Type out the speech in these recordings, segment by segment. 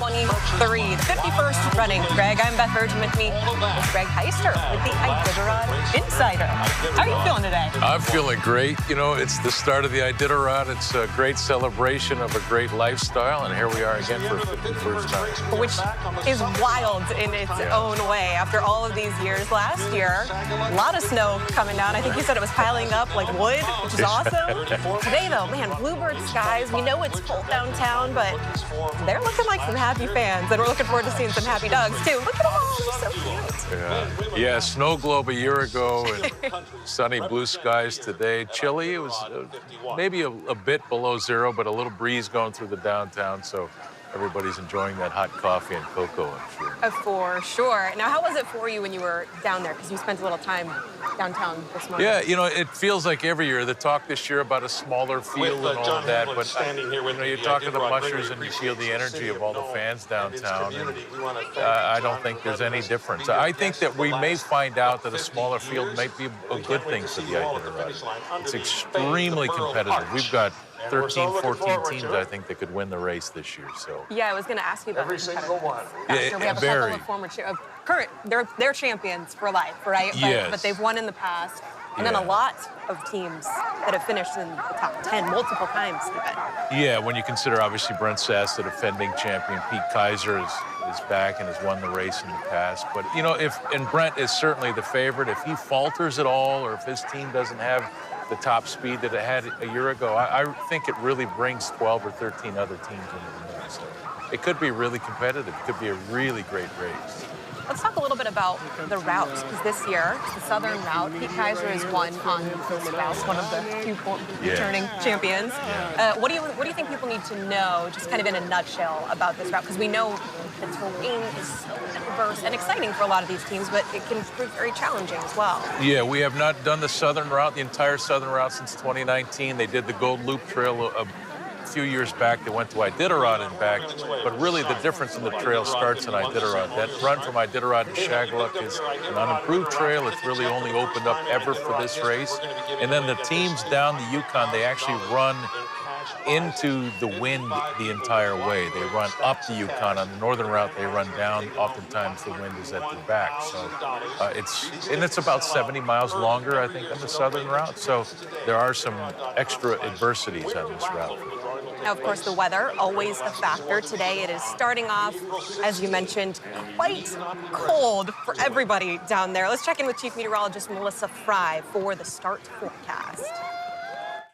2023, the 51st running. Greg, I'm Beth Virgin. With me is Greg Heister with the Iditarod Insider. How are you feeling today? I'm feeling great. You know, it's the start of the Iditarod. It's a great celebration of a great lifestyle, and here we are again for 51st time. Which is wild in its own way. After all of these years, last year, a lot of snow coming down. I think you said it was piling up like wood, which is awesome. Today, though, man, bluebird skies. We know it's cold downtown, but they're looking like some happy fans, and we're looking forward to seeing some happy dogs, too. Look at them all. They're so cute. Yeah, snow globe a year ago and sunny blue skies today. Chilly. It was maybe a bit below zero, but a little breeze going through the downtown, so everybody's enjoying that hot coffee and cocoa, I'm sure. For sure. Now, how was it for you when you were down there? Because you spent a little time downtown this morning. Yeah, you know, it feels like every year. The talk this year about a smaller field and all of that, but you're talking to the mushers and you feel the energy of all the fans downtown, and I don't think there's any difference. I think that we may find out that a smaller field might be a good thing for the Iditarod. It's extremely competitive. We've got 13, 14 teams, I think, that could win the race this year. So yeah, I was going to ask you about every single one. Yeah, we have a couple of former current. They're champions for life, right? Yes. But they've won in the past, and then a lot of teams that have finished in the top 10 multiple times. Even. Yeah, when you consider obviously Brent Sass, the defending champion, Pete Kaiser is back and has won the race in the past. But you know, and Brent is certainly the favorite. If he falters at all, or if his team doesn't have the top speed that it had a year ago, I think it really brings 12 or 13 other teams into the mix. So it could be really competitive. It could be a really great race. Let's talk a little bit about the routes, because this year, the Southern route, Pete Kaiser has won on this route, one of the two returning champions. What do you think people need to know, just kind of in a nutshell, about this route? Because we know the terrain is so diverse and exciting for a lot of these teams, but it can prove very challenging as well. Yeah, we have not done the Southern route, the entire Southern route, since 2019. They did the Gold Loop Trail a few years back. They went to Iditarod and back, but really the difference in the trail starts in Iditarod. That run from Iditarod to Shagaluk is an unimproved trail. It's really only opened up ever for this race. And then the teams down the Yukon, they actually run into the wind the entire way. They run up the Yukon. On the northern route, they run down. Oftentimes the wind is at their back. So it's about 70 miles longer, I think, than the southern route. So there are some extra adversities on this route. Now, of course, the weather, always a factor. Today it is starting off, as you mentioned, quite cold for everybody down there. Let's check in with Chief Meteorologist Melissa Fry for the start forecast.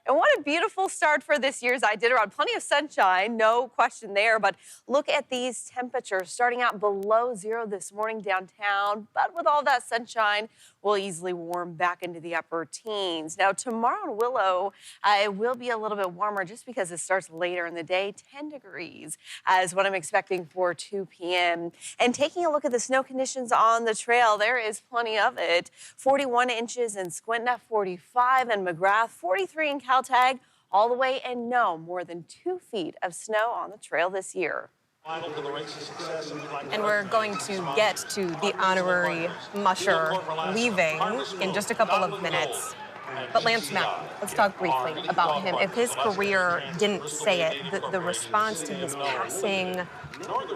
And what a beautiful start for this year's Iditarod. Plenty of sunshine, no question there, but look at these temperatures starting out below zero this morning downtown, but with all that sunshine, we'll easily warm back into the upper teens. Now, tomorrow in Willow, it will be a little bit warmer just because it starts later in the day. 10 degrees is what I'm expecting for 2 p.m. And taking a look at the snow conditions on the trail, there is plenty of it. 41 inches in Squinta, 45 in McGrath, 43 in Caltag, all the way in Nome. More than 2 feet of snow on the trail this year. And we're going to get to the honorary musher leaving in just a couple of minutes. But Lance Mackey, let's talk briefly about him. If his career didn't say it, the response to his passing,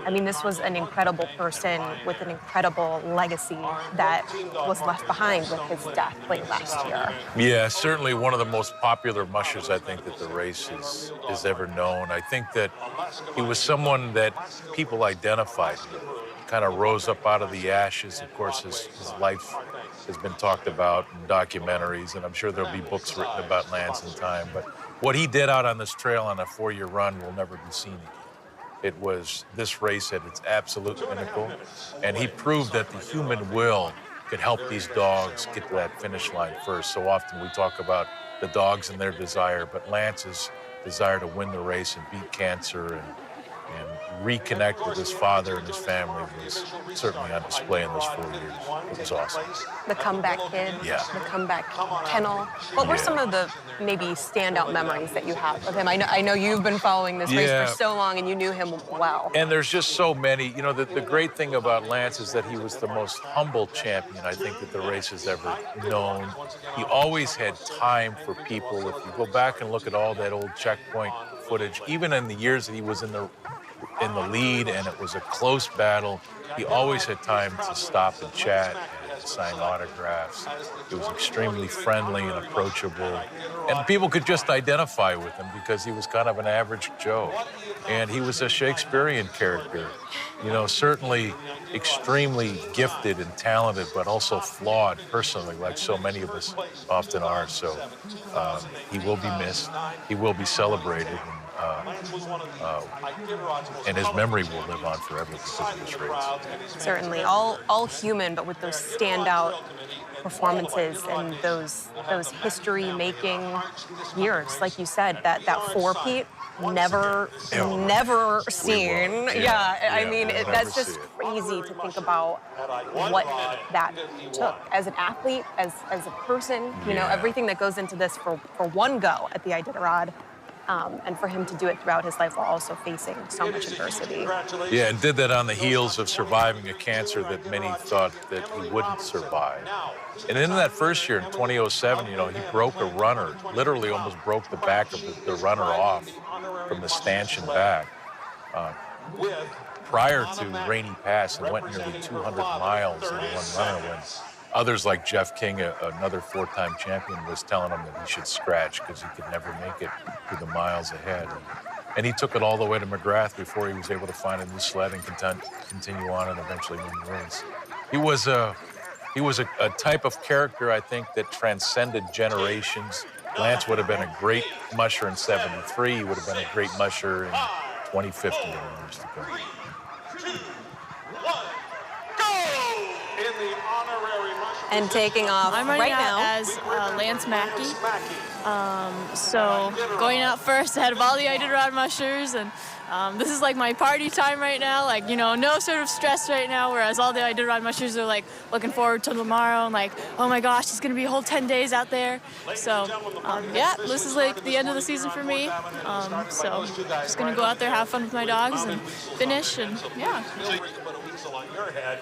I mean, this was an incredible person with an incredible legacy that was left behind with his death late last year. Yeah, certainly one of the most popular mushers, I think, that the race has ever known. I think that he was someone that people identified with, kind of rose up out of the ashes. Of course, his life has been talked about in documentaries, and I'm sure there'll be books written about Lance in time. But what he did out on this trail on a 4-year run will never be seen again. It was this race at its absolute pinnacle, and he proved that the human will could help these dogs get to that finish line first. So often we talk about the dogs and their desire, but Lance's desire to win the race and beat cancer and reconnect with his father and his family was certainly on display in those 4 years. It was awesome. The comeback kid, the comeback kennel. What were some of the maybe standout memories that you have of him? I know you've been following this race for so long and you knew him well. And there's just so many. You know, the great thing about Lance is that he was the most humble champion I think that the race has ever known. He always had time for people. If you go back and look at all that old checkpoint footage, even in the years that he was in the in the lead, and it was a close battle. He always had time to stop and chat and sign autographs. He was extremely friendly and approachable, and people could just identify with him because he was kind of an average Joe. And he was a Shakespearean character, you know, certainly extremely gifted and talented, but also flawed personally, like so many of us often are. So he will be missed. He will be celebrated. And his memory will live on forever because of this race. Certainly, all human, but with those standout performances and those history-making years, like you said, that four-peat, never seen. I mean, that's just crazy to think about what that took as an athlete, as a person. You know, everything that goes into this for one go at the Iditarod. And for him to do it throughout his life while also facing so much adversity. Yeah, and did that on the heels of surviving a cancer that many thought that he wouldn't survive. And in that first year, in 2007, you know, he broke a runner, literally almost broke the back of the runner off from the stanchion back prior to Rainy Pass, and went nearly 200 miles in one runner when others like Jeff King, another four-time champion, was telling him that he should scratch because he could never make it through the miles ahead. And he took it all the way to McGrath before he was able to find a new sled and continue on and eventually win the race. He was a type of character, I think, that transcended generations. Lance would have been a great musher in '73. He would have been a great musher in 2050 and years to come. And taking off I'm right running out now as Lance Mackey. So going out first ahead of all the Iditarod mushers, and this is like my party time right now. Like, you know, no sort of stress right now, whereas all the Iditarod mushers are like looking forward to tomorrow and like, oh my gosh, it's gonna be a whole 10 days out there. So yeah, this is like the end of the season for me. So just gonna go out there, have fun with my dogs, and finish, and yeah.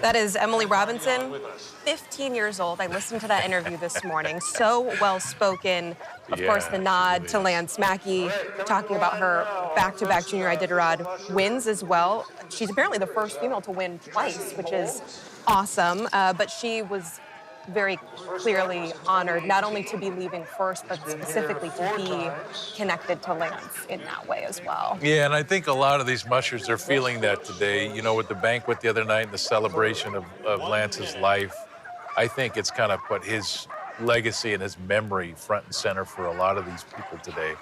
That is Emily Robinson, 15 years old. I listened to that interview this morning. So well-spoken. Of course, the nod to Lance Mackey, talking about her back-to-back junior Iditarod wins as well. She's apparently the first female to win twice, which is awesome. But she was very clearly honored, not only to be leaving first, but specifically to be connected to Lance in that way as well. Yeah, and I think a lot of these mushers are feeling that today. You know, with the banquet the other night and the celebration of Lance's life, I think it's kind of put his legacy and his memory front and center for a lot of these people today.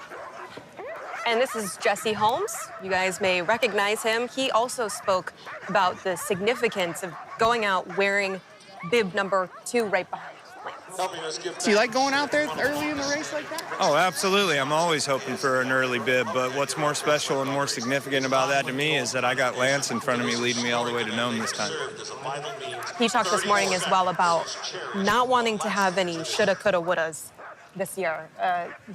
And this is Jesse Holmes. You guys may recognize him. He also spoke about the significance of going out wearing bib number 2 right behind Lance. Do you like going out there early in the race like that? Oh, absolutely. I'm always hoping for an early bib, but what's more special and more significant about that to me is that I got Lance in front of me leading me all the way to Nome this time. He talked this morning as well about not wanting to have any shoulda, coulda, wouldas this year.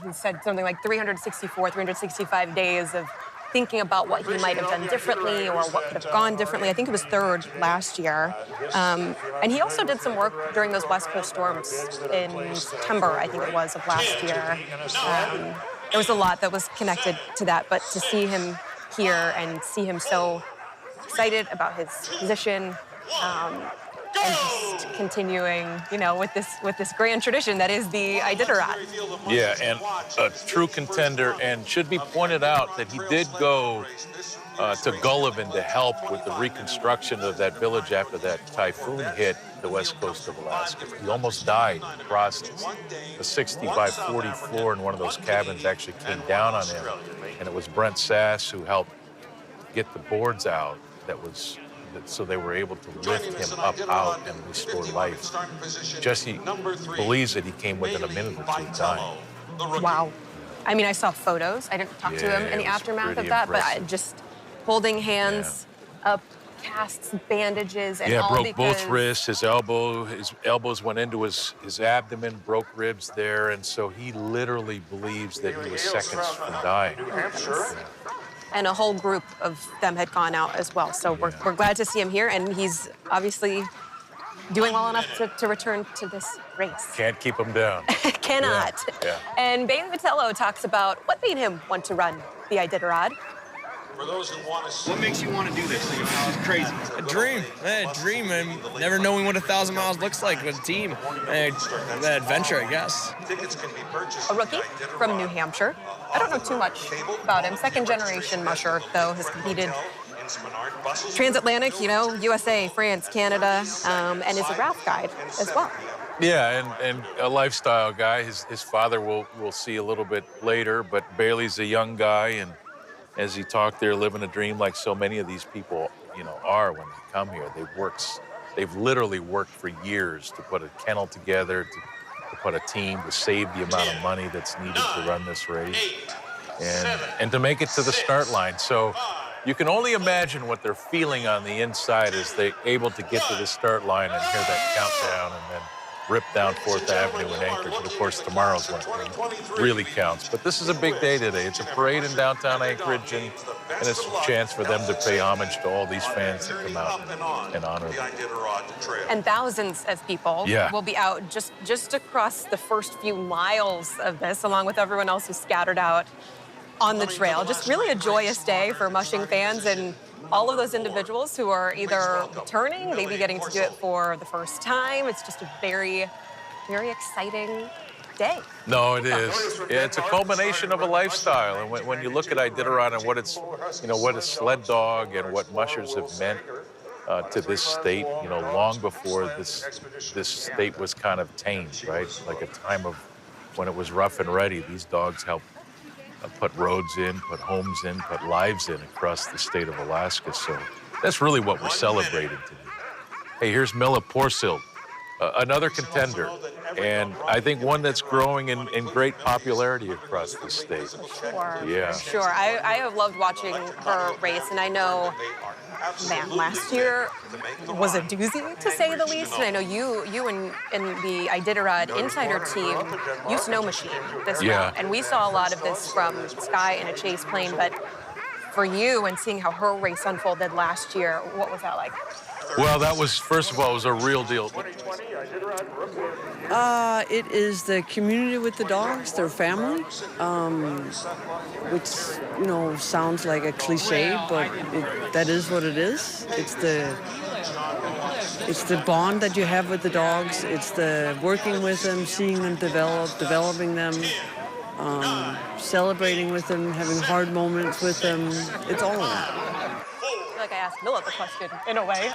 He said something like 365 days of thinking about what he might have done differently or what could have gone differently. I think it was 3rd last year. And he also did some work during those West Coast storms in September, I think it was, of last year. There was a lot that was connected to that, but to see him here and see him so excited about his position, and just continuing, you know, with this grand tradition that is the Iditarod. Yeah, and a true contender, and should be pointed out that he did go to Gullivan to help with the reconstruction of that village after that typhoon hit the west coast of Alaska. He almost died in the process. A 60 by 40 floor in one of those cabins actually came down on him, and it was Brent Sass who helped get the boards out so they were able to lift him up out and restore life. Jesse believes that he came within a minute or two of dying. Wow. I mean, I saw photos. I didn't talk to him in the aftermath of that, but just holding hands up, casts, bandages, and all broke both wrists, his elbows went into his abdomen, broke ribs there, and so he literally believes that he was seconds from dying. And a whole group of them had gone out as well. So we're glad to see him here, and he's obviously doing well enough to return to this race. Can't keep him down. Cannot. Yeah. And Bain Vitello talks about what made him want to run the Iditarod. What makes you want to do this? It's crazy. A dream, man, a dream, and never knowing what 1,000 miles looks like with a team. That adventure, I guess. A rookie from New Hampshire. I don't know too much about him. Second-generation musher, though, has competed transatlantic, USA, France, Canada, and is a raft guide as well. Yeah, and a lifestyle guy. His father we'll see a little bit later, but Bailey's a young guy, and as he talked there, living a dream like so many of these people, are when they come here. They've literally worked for years to put a kennel together, to put a team, to save the amount of money that's needed to run this race, and to make it to the start line. So you can only imagine what they're feeling on the inside as they're able to get to the start line and hear that countdown and then rip down 4th Avenue in Anchorage. And of course, tomorrow's one really counts. But this is a big day today. It's a parade in downtown Anchorage, and it's a chance for them to pay homage to all these fans that come out and honor them. And thousands of people will be out just across the first few miles of this, along with everyone else who's scattered out on the trail. Just really a joyous day for mushing fans and all of those individuals who are either returning, maybe getting to do it for the first time. It's just a very, very exciting day. No, it is. Yeah, it's a culmination of a lifestyle. And when you look at Iditarod and what it's, what a sled dog and what mushers have meant to this state, long before this state was kind of tamed, right? Like a time of when it was rough and ready. These dogs helped put roads in, put homes in, put lives in across the state of Alaska. So that's really what we're celebrating today. Hey, here's Mila Porsild, another contender, and I think one that's growing in great popularity across the state. Sure. Yeah. Sure. I have loved watching her race, and I know, man, last year was a doozy, to say the least. And I know you and the Iditarod Insider team used Nome machine this round, and we saw a lot of this from Sky in a chase plane. But for you and seeing how her race unfolded last year, what was that like? Well, that was, first of all, it was a real deal. It is the community with the dogs, their family, which, sounds like a cliche, but that is what it is. It's the bond that you have with the dogs. It's the working with them, seeing them developing them, celebrating with them, having hard moments with them. It's all of that. I feel like I asked Mila the question in a way,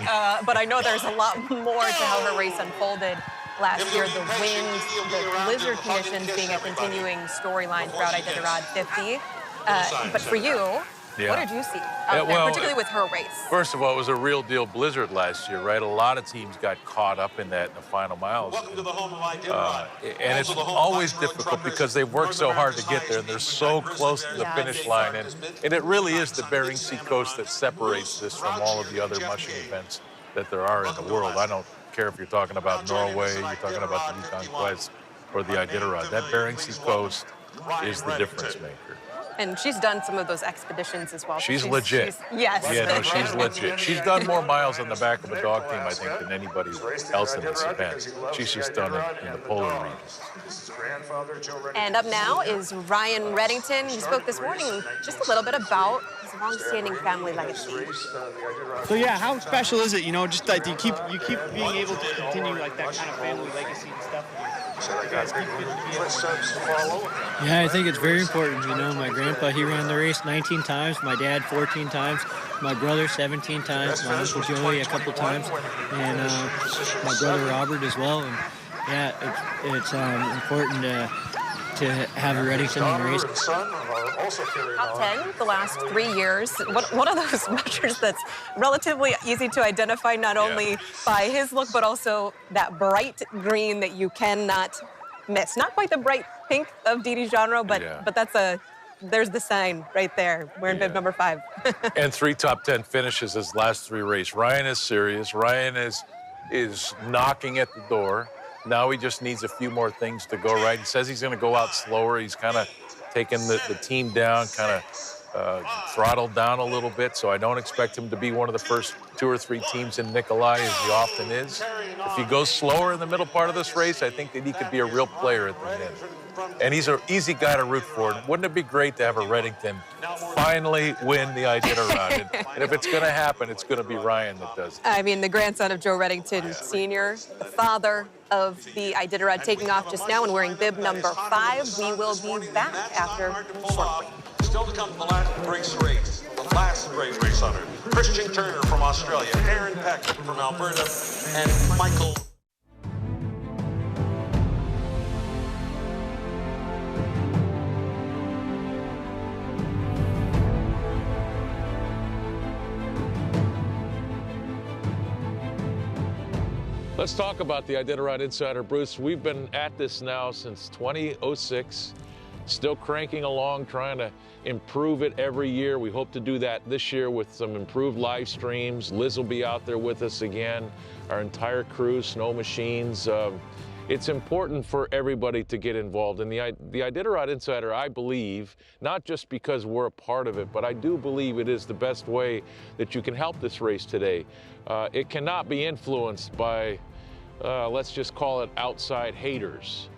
but I know there's a lot more to how her race unfolded last year. The wind, the blizzard conditions being a continuing storyline throughout Iditarod 50. But for you, what did you see out there, particularly with her race? First of all, it was a real deal blizzard last year, right? A lot of teams got caught up in that in the final miles. And it's always difficult because they've worked so hard to get there, and they're so close to the finish line. And it really is the Bering Sea coast that separates this from all of the other mushing events that there are in the world. I don't care if you're talking about Norway, you're talking about the Yukon Quest, or the Iditarod. That Bering Sea coast is the difference maker. And she's done some of those expeditions as well. She's legit. Yes. Yeah, no, she's legit. She's done more miles on the back of a dog team, I think, than anybody else in this event. She's just done it in the polar regions. And up now is Ryan Reddington. He spoke this morning just a little bit about his long-standing family legacy. So yeah, how special is it? Just that you keep being able to continue like that kind of family legacy and stuff. Yeah, I think it's very important. My grandpa, he ran the race 19 times, my dad 14 times, my brother 17 times, my uncle Joey a couple times, and my brother Robert as well. And yeah, it's important to have a Reddington in the race. Top 10 the last 3 years. One of those mushers that's relatively easy to identify, not only by his look, but also that bright green that you cannot miss. Not quite the bright pink of Didi's genre, but there's the sign right there. We're in bib number 5. And 3 top 10 finishes his last 3 races. Ryan is serious. Ryan is knocking at the door. Now he just needs a few more things to go right. He says he's going to go out slower. He's kind of taken the team down, kind of throttled down a little bit, so I don't expect him to be one of the first 2 or 3 teams in Nikolai, as he often is. If he goes slower in the middle part of this race, I think that he could be a real player at the end. And he's an easy guy to root for. Wouldn't it be great to have a Redington finally win the Iditarod? And if it's going to happen, it's going to be Ryan that does it. I mean, the grandson of Joe Redington Sr., the father of the Iditarod, taking off just now and wearing bib number 5. We will be back after shortly. Still to come to the last race. The last race hunter. Christian Turner from Australia, Aaron Peck from Alberta, and Michael. Let's talk about the Iditarod Insider. Bruce, we've been at this now since 2006, still cranking along, trying to improve it every year. We hope to do that this year with some improved live streams. Liz will be out there with us again, our entire crew, snow machines. It's important for everybody to get involved. And the Iditarod Insider, I believe, not just because we're a part of it, but I do believe it is the best way that you can help this race today. It cannot be influenced by, let's just call it outside haters.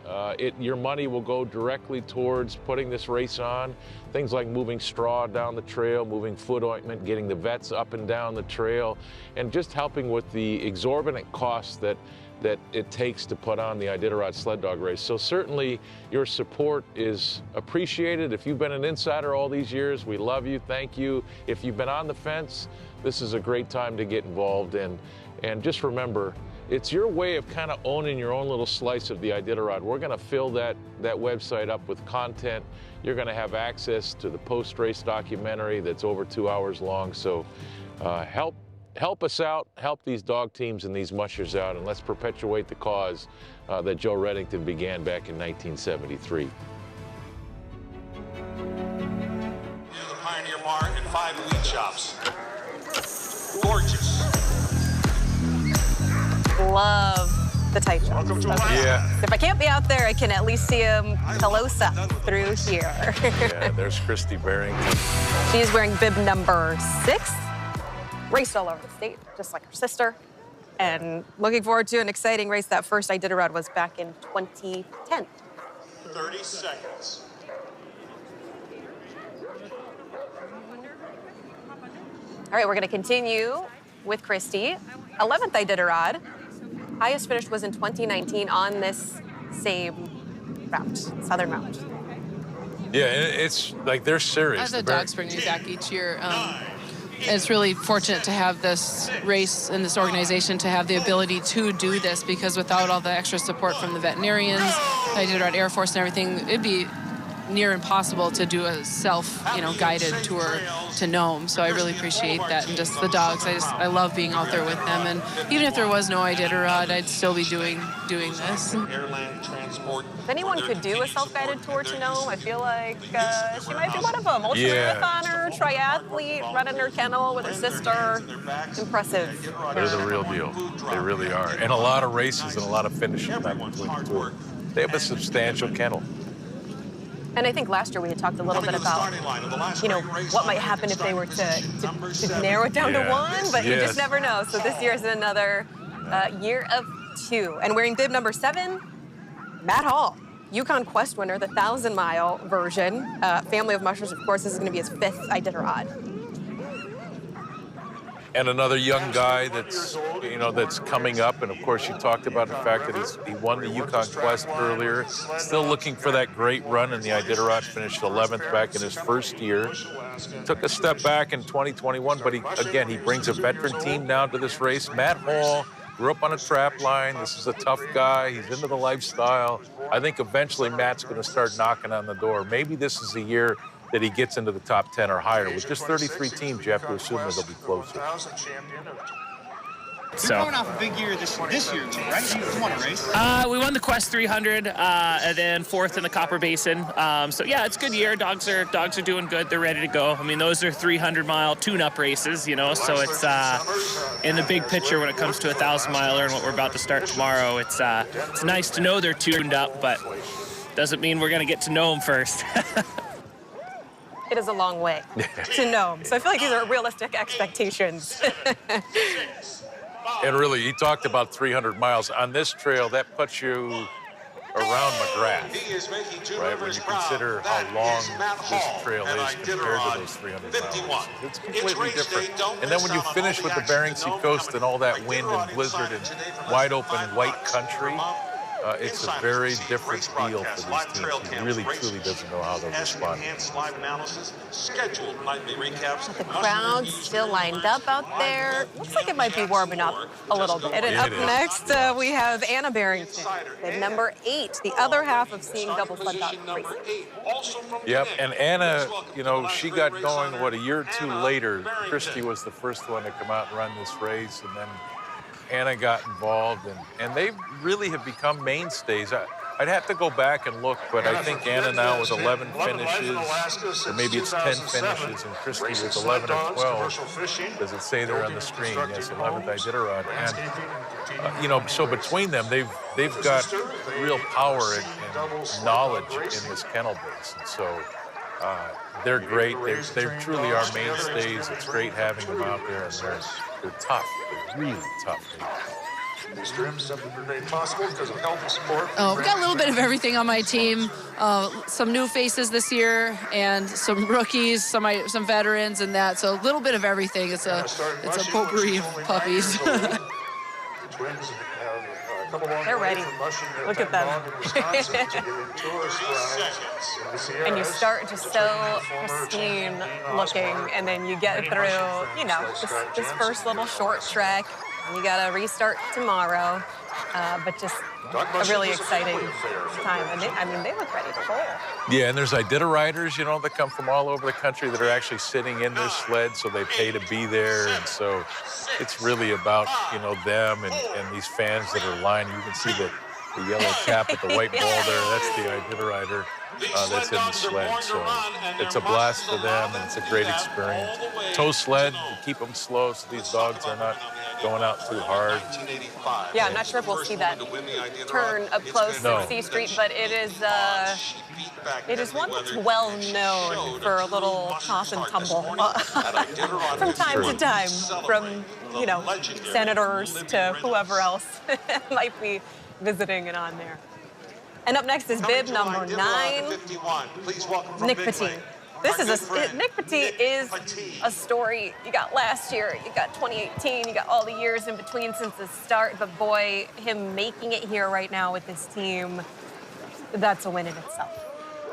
Your money will go directly towards putting this race on. Things like moving straw down the trail, moving foot ointment, getting the vets up and down the trail, and just helping with the exorbitant costs that it takes to put on the Iditarod sled dog race. So certainly your support is appreciated. If you've been an insider all these years, we love you, thank you. If you've been on the fence, this is a great time to get involved in. And just remember, it's your way of kind of owning your own little slice of the Iditarod. We're gonna fill that website up with content. You're gonna have access to the post-race documentary that's over 2 hours long. So help us out, help these dog teams and these mushers out, and let's perpetuate the cause that Joe Redington began back in 1973. The Pioneer Bar and 5 elite shops. Gorgeous. Love the tight shots. Yeah. If I can't be out there, I can at least see him close up through here. Yeah, there's Christy Barrington. She is wearing bib number 6. Raced all over the state, just like her sister. And looking forward to an exciting race. That first Iditarod was back in 2010. 30 seconds. All right, we're going to continue with Christy. 11th Iditarod. Highest finish was in 2019 on this same route, Southern Route. Yeah, it's like they're serious. As a dogs bring me back each year. It's really fortunate to have this race and this organization to have the ability to do this, because without all the extra support from the veterinarians, the Iditarod Air Force and everything, it'd be near impossible to do a guided tour to Nome. So I really appreciate that, and just the dogs. I love being out there with them, and even if there was no Iditarod, I'd still be doing this. If anyone could do a self-guided tour to Nome, I feel like she might be one of them. Ultramarathoner, triathlete, running her kennel with her sister. Impressive. They're the real deal. They really are. And a lot of races and a lot of finishing time between the tour. They have a substantial kennel. And I think last year we had talked a little bit about, what might happen if they were to narrow it down to one, but you just never know. So this year is another year of 2. And wearing bib number 7, Matt Hall, Yukon Quest winner, the 1,000-mile version. Family of Mushers, of course, this is going to be his 5th Iditarod. And another young guy that's coming up. And of course, you talked about the fact that he won the Yukon Quest earlier. Still looking for that great run in the Iditarod. Finished 11th back in his first year. Took a step back in 2021, but he brings a veteran team down to this race. Matt Hall grew up on a trap line. This is a tough guy. He's into the lifestyle. I think eventually Matt's going to start knocking on the door. Maybe this is the year that he gets into the top 10 or higher. With just 33 teams, you have to assume that they'll be closer. You're coming off a big year this year, right? You won a race. We won the Quest 300, and then 4th in the Copper Basin. So yeah, it's a good year. Dogs are doing good. They're ready to go. I mean, those are 300-mile tune-up races, so it's in the big picture when it comes to a 1,000-miler and what we're about to start tomorrow. It's nice to know they're tuned up, but doesn't mean we're going to get to know them first. It is a long way to Nome. So I feel like these are realistic expectations. And really, he talked about 300 miles. On this trail, that puts you around McGrath, right? When you consider how long this trail is compared to those 300 miles. It's completely different. And then when you finish with the Bering Sea coast and all that wind and blizzard and wide open white country, it's a very different feel for these teams. He really, truly doesn't know how they'll respond. The crowd's still lined up out there. Looks like it might be warming up a little bit. And up next, we have Anna Barrington, the number 8, the other half of Seeing Double Sled Dog Racing. Yep, and Anna, you know, she got going, what, a year or two later. Christy was the first one to come out and run this race, and then Anna got involved, and they really have become mainstays. I'd have to go back and look, but I think Anna now with 11 finishes, or maybe it's 10 finishes, and Christy with 11 or 12. Does it say there on the screen? Yes, 11th Iditarod. And, you know, so between them, they've got real power and knowledge in this kennel base. And so they're great. They truly are mainstays. It's great having them out there, and they're tough. They're really tough. These trims have been made possible because of help and support. Oh, we got a little bit of everything on my team. Some new faces this year, and some rookies, some veterans, and that. So a little bit of everything. It's a potpourri of puppies. They're ready. Look at them. And you start just so pristine looking, and then you get through, you know, this first little short trek. You got to restart tomorrow, but just a really exciting time. And they look ready to go. Yeah, and there's Iditariders, you know, that come from all over the country that are actually sitting in their sled, so they pay to be there. And so it's really about, you know, them and these fans that are lined. You can see the yellow cap with the white ball there. That's the Iditarider that's in the sled. So it's a blast for them, and it's a great experience. Tow sled, you keep them slow so these dogs are not going out too hard. Yeah, I'm not sure if we'll see that turn up close at C Street, but it is one that's well known for a little toss and tumble from time to time, from, you know, senators to whoever else might be visiting and on there. And up next is bib number 9, Nick Petit. Nick Petit is a story. You got last year, you got 2018, you got all the years in between since the start, but boy, him making it here right now with this team, that's a win in itself.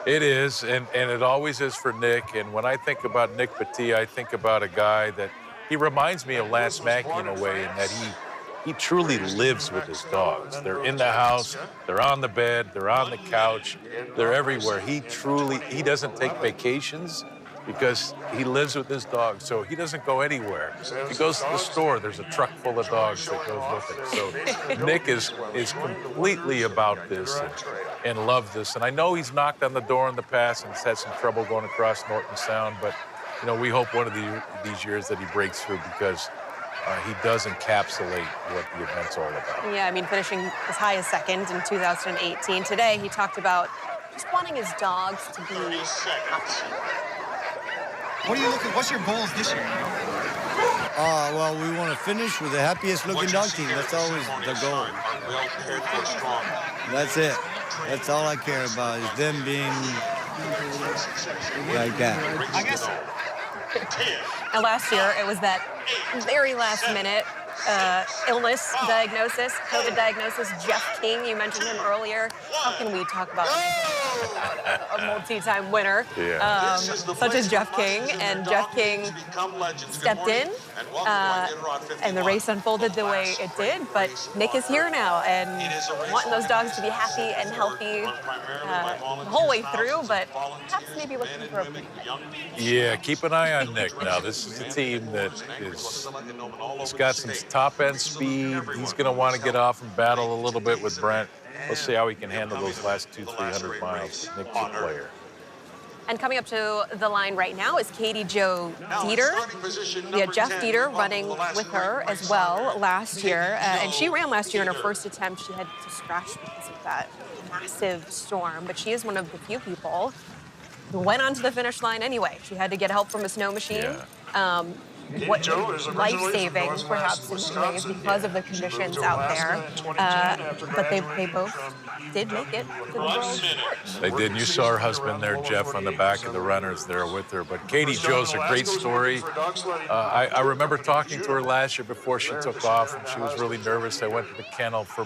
It is, and it always is for Nick. And when I think about Nick Petit, I think about a guy that, he reminds me of Lance Mackey in a way, in that he truly lives with his dogs. They're in the house, they're on the bed, they're on the couch, they're everywhere. He doesn't take vacations because he lives with his dogs, so he doesn't go anywhere. If he goes to the store, there's a truck full of dogs that goes with it. So Nick is completely about this and loves this. And I know he's knocked on the door in the past and has had some trouble going across Norton Sound, but you know, we hope one of these years that he breaks through, because he does encapsulate what the event's all about. Yeah, I mean, finishing as high as second in 2018. Today, he talked about just wanting his dogs to be happy. What's your goals this year? Well, we want to finish with the happiest looking dog team. That's always the goal. That's it. That's all I care about, is them being like that. I guess. And last year, it was that very last minute illness diagnosis, COVID diagnosis. Jeff King, you mentioned him earlier. How can we talk about a multi-time winner such as Jeff King? And Jeff King stepped in, and the race unfolded the way it did. But Nick is here now, and wanting those dogs to be happy and healthy the whole way through, but perhaps maybe looking for a break. Yeah, keep an eye on Nick now. This is a team that has got some top-end speed. He's going to want to get off and battle a little bit with Brent. We'll see how he can handle those last 200-300 miles. Nick's a player. And coming up to the line right now is Katie Jo Dieter. We had Jeff Dieter running with her as well last year. And she ran last year in her first attempt. She had to scratch because of that massive storm. But she is one of the few people who went onto the finish line anyway. She had to get help from a snow machine. what life-saving, perhaps in some ways, because of the conditions out there. But they both did make it to the world start. They did. You saw her husband there, Jeff, on the back of the runners there with her. But Katie Joe's a great story. I remember talking to her last year before she took off, and she was really nervous. I went to the kennel for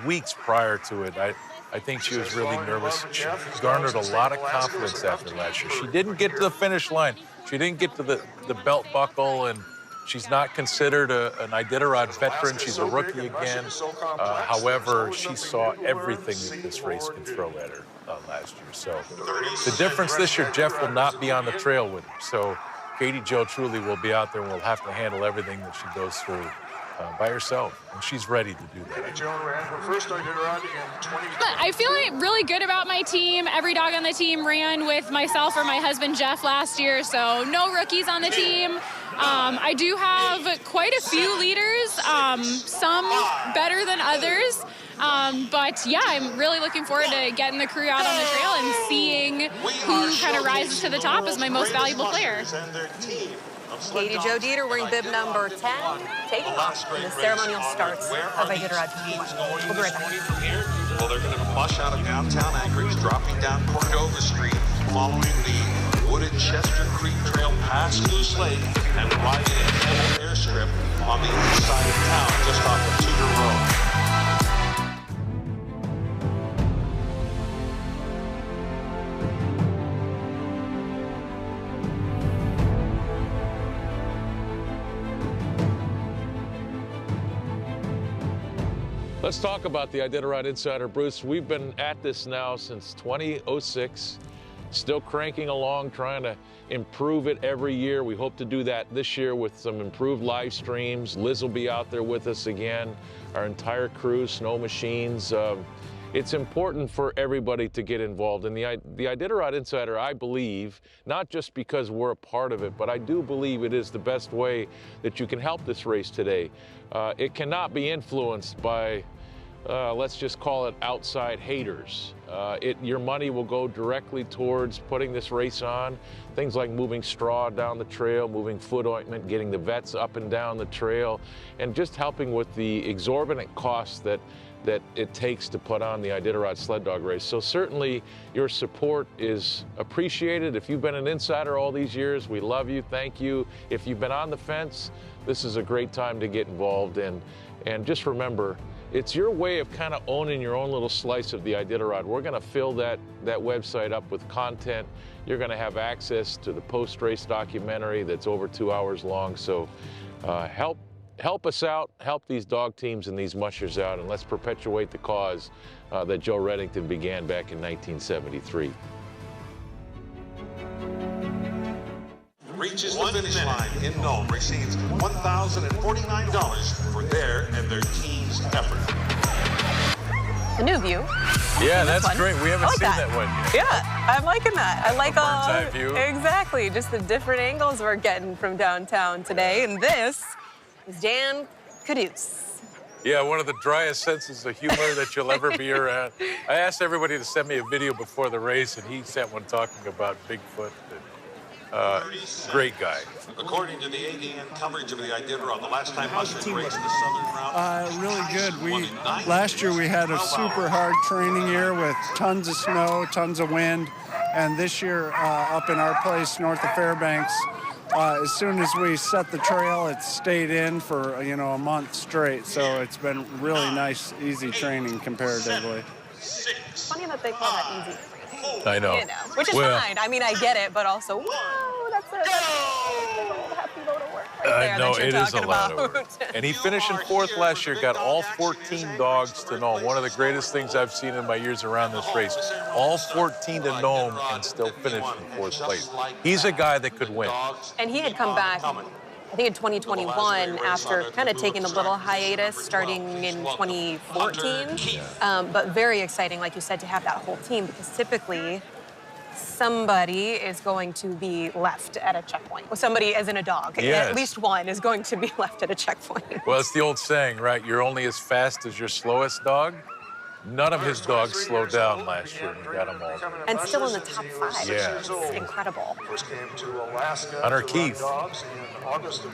weeks prior to it. I think she was really nervous. She garnered a lot of confidence after last year. She didn't get to the finish line. She didn't get to the belt buckle, and she's not considered an Iditarod veteran. She's a rookie again. However, she saw everything that this race could throw at her last year. So the difference this year, Jeff will not be on the trail with her. So Katie Joe truly will be out there and will have to handle everything that she goes through by herself, and she's ready to do that. I feel really good about my team. Every dog on the team ran with myself or my husband Jeff last year, so no rookies on the team. I do have quite a few leaders, some better than others. But yeah, I'm really looking forward to getting the crew out on the trail and seeing who kind of rises to the top as my most valuable player. Katie Joe Dieter wearing bib number 10, taking off in the ceremonial starts of Iditarod. We'll be right back. Well, they're going to mush out of downtown Anchorage, dropping down Cordova Street, following the wooded Chester Creek Trail past Goose Lake, and riding a Pebble airstrip on the east side of town, just off of Tudor Road. Let's talk about the Iditarod Insider. Bruce, we've been at this now since 2006, still cranking along, trying to improve it every year. We hope to do that this year with some improved live streams. Liz will be out there with us again, our entire crew, Snow Machines. It's important for everybody to get involved. And the Iditarod Insider, I believe, not just because we're a part of it, but I do believe it is the best way that you can help this race today. It cannot be influenced by, let's just call it outside haters. Your money will go directly towards putting this race on. Things like moving straw down the trail, moving foot ointment, getting the vets up and down the trail, and just helping with the exorbitant costs that it takes to put on the Iditarod sled dog race. So certainly your support is appreciated. If you've been an insider all these years, we love you, thank you. If you've been on the fence, this is a great time to get involved. And just remember, it's your way of kind of owning your own little slice of the Iditarod. We're gonna fill that website up with content. You're gonna have access to the post-race documentary that's over 2 hours long. So help us out, help these dog teams and these mushers out, and let's perpetuate the cause that Joe Reddington began back in 1973. Reaches the finish line in Nome, receives $1,049 for their and their team's effort. A new view. Yeah, that's great. We haven't seen that one yet. Yeah, I'm liking that. I like bird's eye view. Exactly, just the different angles we're getting from downtown today. And this is Dan Caduce. Yeah, one of the driest senses of humor that you'll ever be around. I asked everybody to send me a video before the race, and he sent one talking about Bigfoot. Great guy. According to the ADN coverage of the Iditarod, the last time mushers raced the southern route. Really good. Last year we had a super hard training year with tons of snow, tons of wind, and this year up in our place north of Fairbanks, as soon as we set the trail, it stayed in for a month straight. So it's been really nice, easy training comparatively. Funny that they call that easy. I know. Which is fine. I mean, I get it, but also, whoa, that's a happy load of work right there. I know, that you're it is a talking lot about. of work. And he finished in 4th last year, got all 14 dogs to Nome. One of the greatest things I've seen in my years around this race. All 14 to Nome and still finished in 4th place. He's a guy that could win. And he had come back, I think in 2021, after kind of taking a little hiatus starting in 2014. But very exciting, like you said, to have that whole team, because typically somebody is going to be left at a checkpoint. Well, somebody, as in a dog, yes. At least one is going to be left at a checkpoint. Well, it's the old saying, right? You're only as fast as your slowest dog. None of his dogs slowed down last year, and he got them all. And still in the top 5. Yeah. It's incredible. Hunter Keith.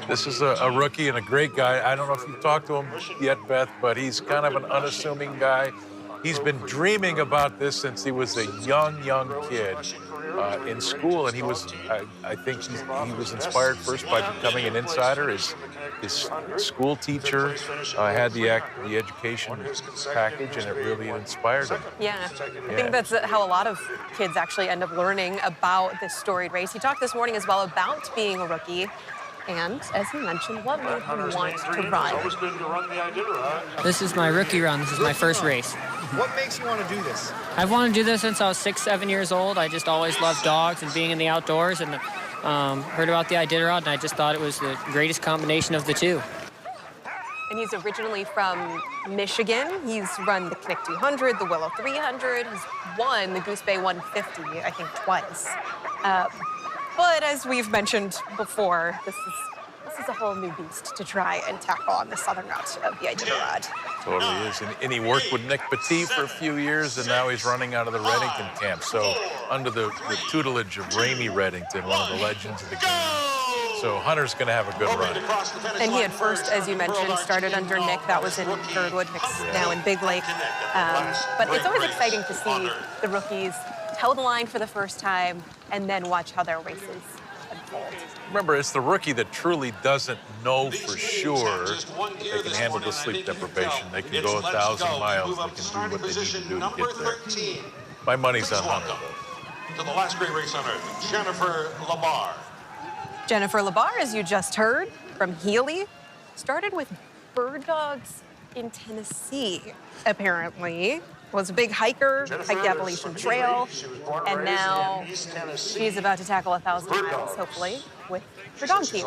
This is a rookie and a great guy. I don't know if you've talked to him yet, Beth, but he's kind of an unassuming guy. He's been dreaming about this since he was a young kid in school, and he was, I think he was inspired first by becoming an insider. His school teacher had the education package, and it really inspired him. Yeah, I think that's how a lot of kids actually end up learning about this storied race. He talked this morning as well about being a rookie, and as he mentioned, what made him want to run. This is my rookie run. This is my first race. What makes you want to do this? I've wanted to do this since I was 6, 7 years old. I just always loved dogs and being in the outdoors, and heard about the Iditarod, and I just thought it was the greatest combination of the two. And he's originally from Michigan. He's run the Knick 200, the Willow 300. He's won the Goose Bay 150, I think, twice. But as we've mentioned before, this is a whole new beast to try and tackle on the southern route of the Iditarod. Totally is. And he worked with Nick Petit for a few years, and now he's running out of the Reddington camp. So under the tutelage of Ramey Reddington, one of the legends of the game. So Hunter's going to have a good run. And he had first, as you mentioned, started under Nick. That was in Girdwood. Nick's now in Big Lake. But it's always exciting to see the rookies toe the line for the first time and then watch how their races unfold. Remember, it's the rookie that truly doesn't know for sure they can handle the sleep deprivation. They can go 1,000 miles. They can do what they need to do to get there. My money's on Hunter. To the last great race on earth, Jennifer Labar. Jennifer Labar, as you just heard, from Healy, started with bird dogs in Tennessee, apparently. Was a big hiker, hiked the Appalachian Trail, and now she's about to tackle 1,000 miles, hopefully, with her dog team.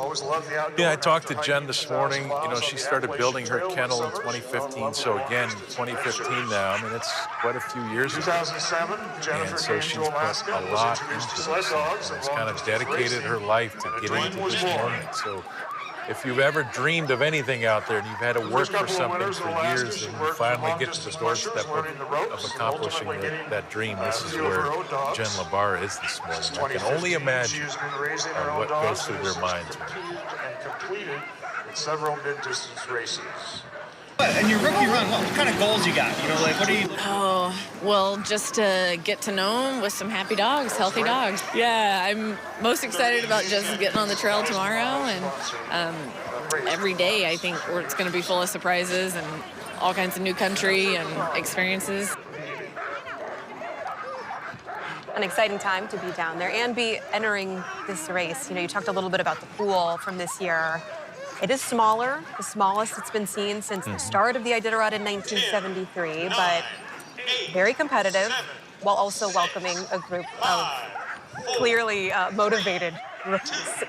Yeah, I talked to Jen this morning. You know, she started building her kennel in 2015. So again, 2015 now. I mean, it's quite a few years ago. And so she's put a lot into this. And it's kind of dedicated her life to getting to this moment. So if you've ever dreamed of anything out there and you've had to work for something for years and you finally get to the doorstep of accomplishing that dream, this is where Jen Labar is this morning. I can only imagine what goes through their minds. And completed several mid-distance races. And your rookie run, what kind of goals you got? You know, like, what are you... Oh, well, just to get to Nome with some happy dogs, healthy dogs. Yeah, I'm most excited about just getting on the trail tomorrow, and every day I think it's going to be full of surprises and all kinds of new country and experiences. An exciting time to be down there and be entering this race. You know, you talked a little bit about the pool from this year. It is smaller, the smallest it's been seen since the start of the Iditarod in 1973, but very competitive, while also welcoming a group of clearly motivated rookies.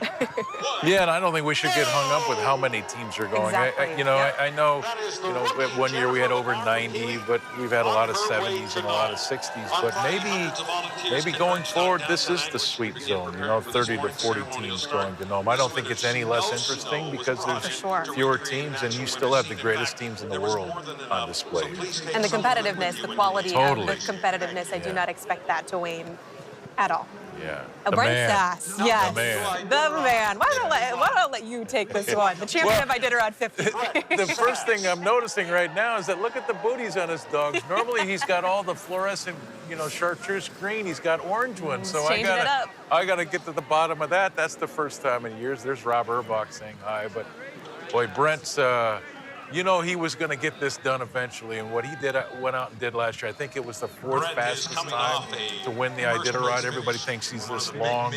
Yeah, and I don't think we should get hung up with how many teams are going. Exactly. I know, one year we had over 90, but we've had a lot of 70s and a lot of 60s. But maybe going forward, this is the sweet zone, 30 to 40 teams going to Nome. I don't think it's any less interesting because there's fewer teams, and you still have the greatest teams in the world on display. And the competitivened, the quality of the competitiveness, I do not expect that to wane at all. Yeah. Brent Sass, yes. The man. The man. Why don't I let you take this one? The champion of Iditarod 50. The first thing I'm noticing right now is that look at the booties on his dogs. Normally he's got all the fluorescent, chartreuse green. He's got orange ones. So I gotta get to the bottom of that. That's the first time in years. There's Rob Urbach saying hi. But boy, Brent's he was going to get this done eventually, and what he went out and did last year, I think it was the 4th fastest time to win the Iditarod. Everybody thinks he's this long,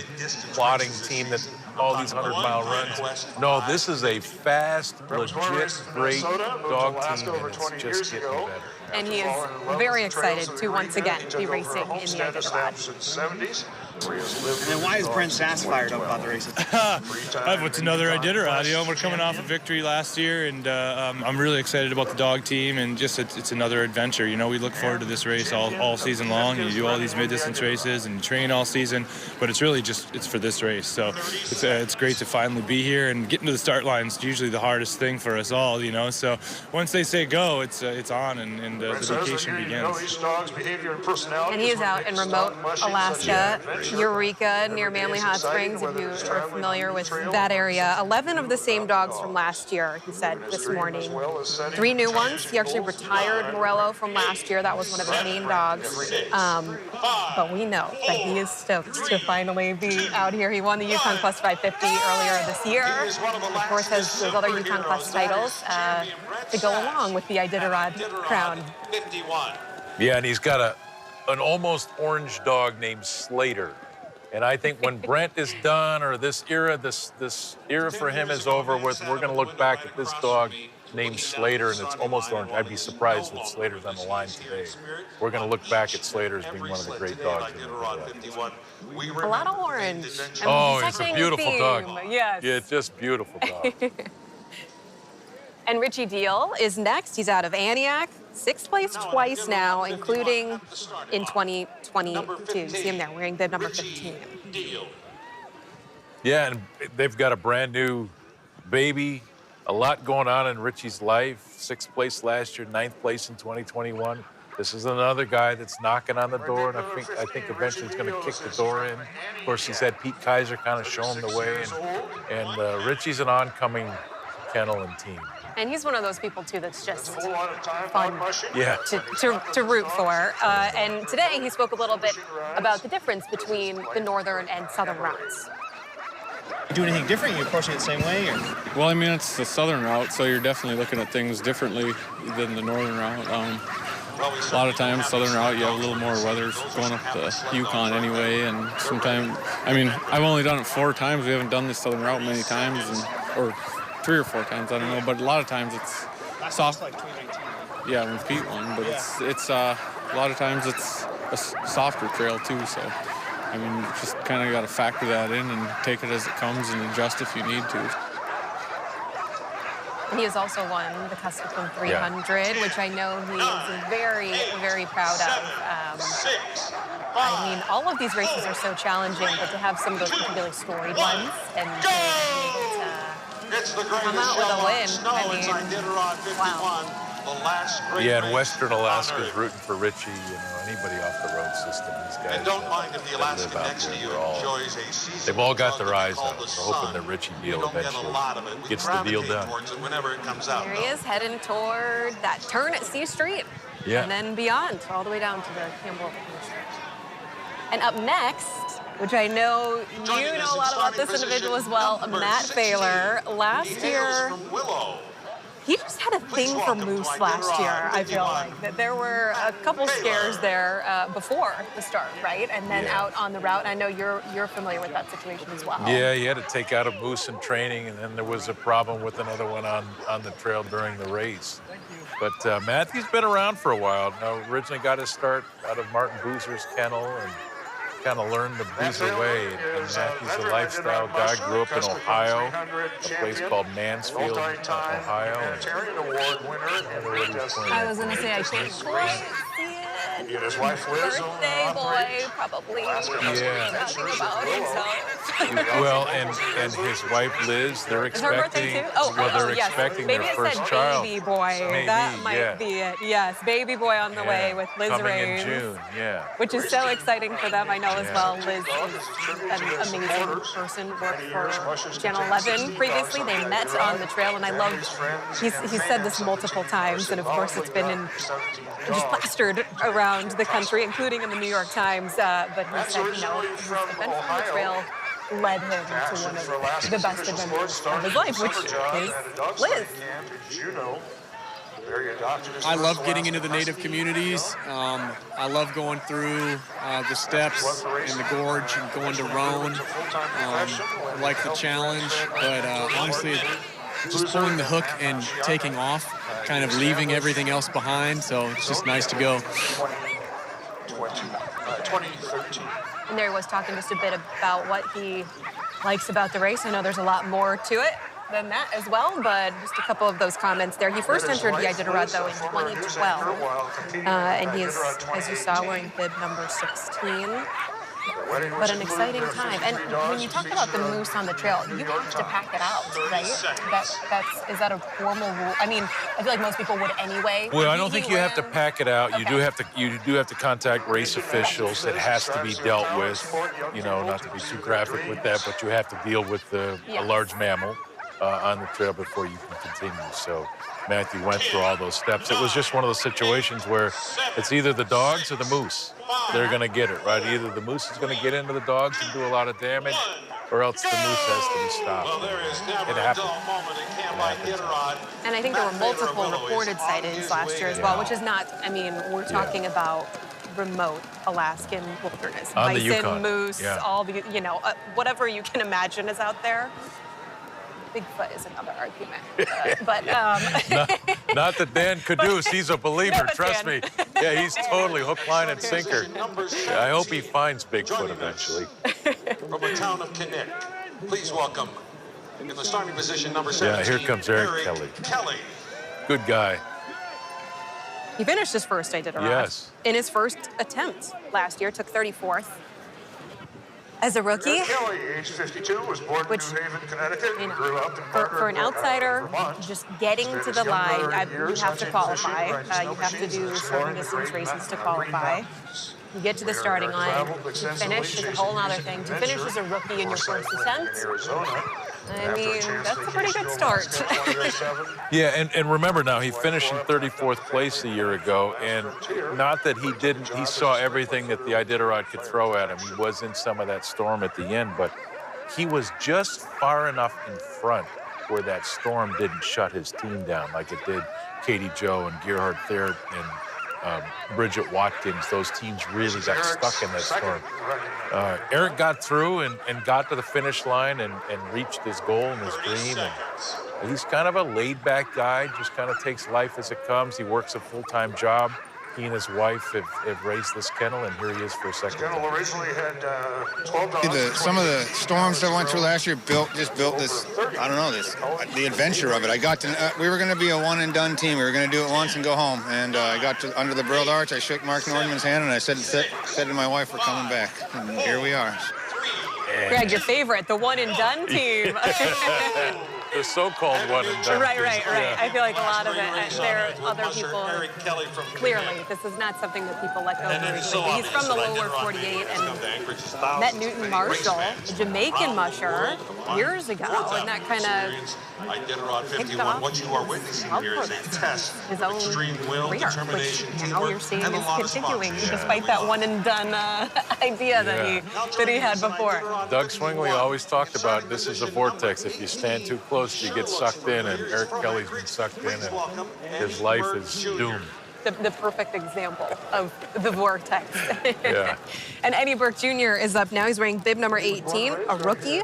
plodding team that all these 100-mile runs. No, this is a fast, legit, great dog team, and it's just getting better. And he is very excited to once again be racing in the Iditarod. And then why is Brent Sass fired up about the races? It's another Iditarod. You know, we're coming off a victory last year, and I'm really excited about the dog team, and just it's another adventure. You know, we look forward to this race all season long. You do all these mid-distance races and you train all season, but it's really it's for this race. So it's great to finally be here, and getting to the start line is usually the hardest thing for us all. You know, so once they say go, it's on, and the vacation begins. And he is out in remote Alaska, Eureka, near Manly Hot Springs, if you are familiar with that area. 11 of the same dogs from last year, he said this morning. 3 new ones. He actually retired Morello from last year. That was one of his main dogs. But we know that he is stoked to finally be out here. He won the Yukon Quest 550 earlier this year. Of course, has those other Yukon Quest titles to go along with the Iditarod crown. Yeah, and he's got an almost orange dog named Slater. And I think when Brent is done, or this era for him is over with, we're going to look back at this dog named Slater, and it's almost orange. I'd be surprised if Slater's on the line today. We're going to look back at Slater as being one of the great dogs in the world. A lot of orange. Oh, it's a beautiful dog. Yes. Yeah, it's just beautiful dog. And Richie Deal is next. He's out of Antioch. 6th place twice now, including in 2022. You see him there wearing bib number 15. Yeah, and they've got a brand new baby. A lot going on in Richie's life. 6th place last year, 9th place in 2021. This is another guy that's knocking on the door, and I think eventually he's going to kick the door in. Of course, he's had Pete Kaiser kind of show him the way, and Richie's an oncoming kennel and team. And he's one of those people, too, that's just fun to root for. And today he spoke a little bit about the difference between the northern and southern routes. You do anything different? You approaching it the same way? Or? Well, I mean, it's the southern route, so you're definitely looking at things differently than the northern route. A lot of times, southern route, you have a little more weather going up the Yukon anyway, and sometimes, I mean, I've only done it 4 times. We haven't done this southern route many times, or 3 or 4 times, I don't know, but a lot of times it's soft. Yeah, when Pete won, but it's a lot of times it's a softer trail too, so I mean, you just kind of got to factor that in and take it as it comes and adjust if you need to. And he has also won the Custom 300, which I know he is very, very proud of. I mean, all of these races are so challenging, but to have some of those particularly storied ones and to be able to come out with a win, I mean, wow. Yeah, and Western Alaska's rooting for Richie. You know, anybody off the road system, these guys. And don't mind if the Alaska next to you enjoys a season. They've all got their eyes on it. We're hoping that Richie Deal eventually gets the deal done. Whenever it comes out. There he is, heading toward that turn at C Street. Yeah. And then beyond, all the way down to the Campbell. And up next, which I know you know a lot about this individual as well, Matt Failer. Last year, he just had a thing for moose last year, I feel like. That there were a couple scares there before the start, right? And then out on the route. I know you're familiar with that situation as well. Yeah, he had to take out a moose in training, and then there was a problem with another one on the trail during the race. But Matthew's been around for a while. Now, originally got his start out of Martin Boozer's kennel and kind of learned the Boozer way. And Matthew's a lifestyle guy. Grew up in Ohio, a place called Mansfield, Ohio. I was going to say I can't quite see it. His wife Liz. Birthday boy, probably. Yeah. Talking about himself. Well, and his wife Liz, they're Is her birthday expecting. too? Oh, they're yes. expecting Maybe their it first said child. Baby boy. Maybe, That might be it. Yes, baby boy on the way with Liz Coming Raines. in June, yeah. Which is so exciting for them, I know as well. Liz is an amazing person, worked for Channel 11 previously. They met on the trail, and I love, he's said this multiple times, and of course it's been just plastered around the country, including in the New York Times, but he said, you know, his adventure on the trail led him to one of the best adventures of his life, which is Liz. I love getting into the native communities. I love going through the steps in the gorge and going to Roan. I like the challenge, but honestly, just pulling the hook and taking off, kind of leaving everything else behind, so it's just nice to go. 2013. And there he was talking just a bit about what he likes about the race. I know there's a lot more to it than that as well, but just a couple of those comments there. He first entered the Iditarod, though, in 2012, and he is, as you saw, wearing bib number 16. But an exciting time. And when you talk about the moose on the trail, you have to pack it out, right? Is that a formal rule? I mean, I feel like most people would anyway. Well, I don't think you have to pack it out. Okay. You do have to contact race officials. It has to be dealt with. You know, not to be too graphic with that, but you have to deal with a large mammal on the trail before you can continue. So Matthew went through all those steps. It was just one of those situations where it's either the dogs or the moose. They're going to get it, right? Either the moose is going to get into the dogs and do a lot of damage, or else the moose has to be stopped. It happens. And I think there were multiple reported sightings last year as well, which is not, I mean, we're talking about remote Alaskan wilderness. On the Bison, Yukon. moose, all the, you know, whatever you can imagine is out there. Bigfoot is another argument. Not that Dan Caduce, he's a believer, trust me. Yeah, he's totally hook, line, and sinker. Yeah, I hope he finds Bigfoot eventually. From the town of Kinnick, please welcome in the starting position number 17. Yeah, here comes Eric Kelly. Good guy. He finished his first Iditarod. Yes. In his first attempt last year, took 34th. As a rookie, Kelly, age 52, was born in New Haven, Connecticut, and grew up in for an outsider, just getting to the line, you have to qualify. You have to do certain distance races to qualify. You get to the starting line, to finish is a whole other thing. To finish as a rookie in your first attempt, I mean, that's a pretty good start. Yeah, and remember now, he finished in 34th place a year ago, and not that he saw everything that the Iditarod could throw at him. He was in some of that storm at the end, but he was just far enough in front where that storm didn't shut his team down like it did Katie Joe and Gerhard Thayer and Bridget Watkins. Those teams really got stuck in that storm. Eric got through and got to the finish line and reached his goal and his dream. And he's kind of a laid-back guy, just kind of takes life as it comes. He works a full-time job. He and his wife have raised this kennel, and here he is for a second time. Kennel originally had 12 dogs. Some of the storms that went through last year built this, I don't know, the adventure of it. We were going to be a one-and-done team. We were going to do it once and go home. And I got under the Brill Arch. I shook Mark Nordman's hand, and I said to my wife, we're coming back. And here we are. Greg, your favorite, the one-and-done team. The so-called one and done. Right. Yeah. I feel like a lot of it, there are other people, clearly, this is not something that people let go very quickly. He's from the lower 48 and met Newton Marshall, a Jamaican musher, years ago, and that kind of kicked off what you are witnessing here is a test his own will, career, which now you're seeing is continuing, Yeah. despite that one-and-done idea that he had before. Doug Swingley always talked about this is a vortex. If you stand too close, you get sucked in, and Eric Kelly's been sucked in, and his life is doomed. The perfect example of the vortex. Yeah. And Eddie Burke Jr. is up now. He's wearing bib number 18, a rookie.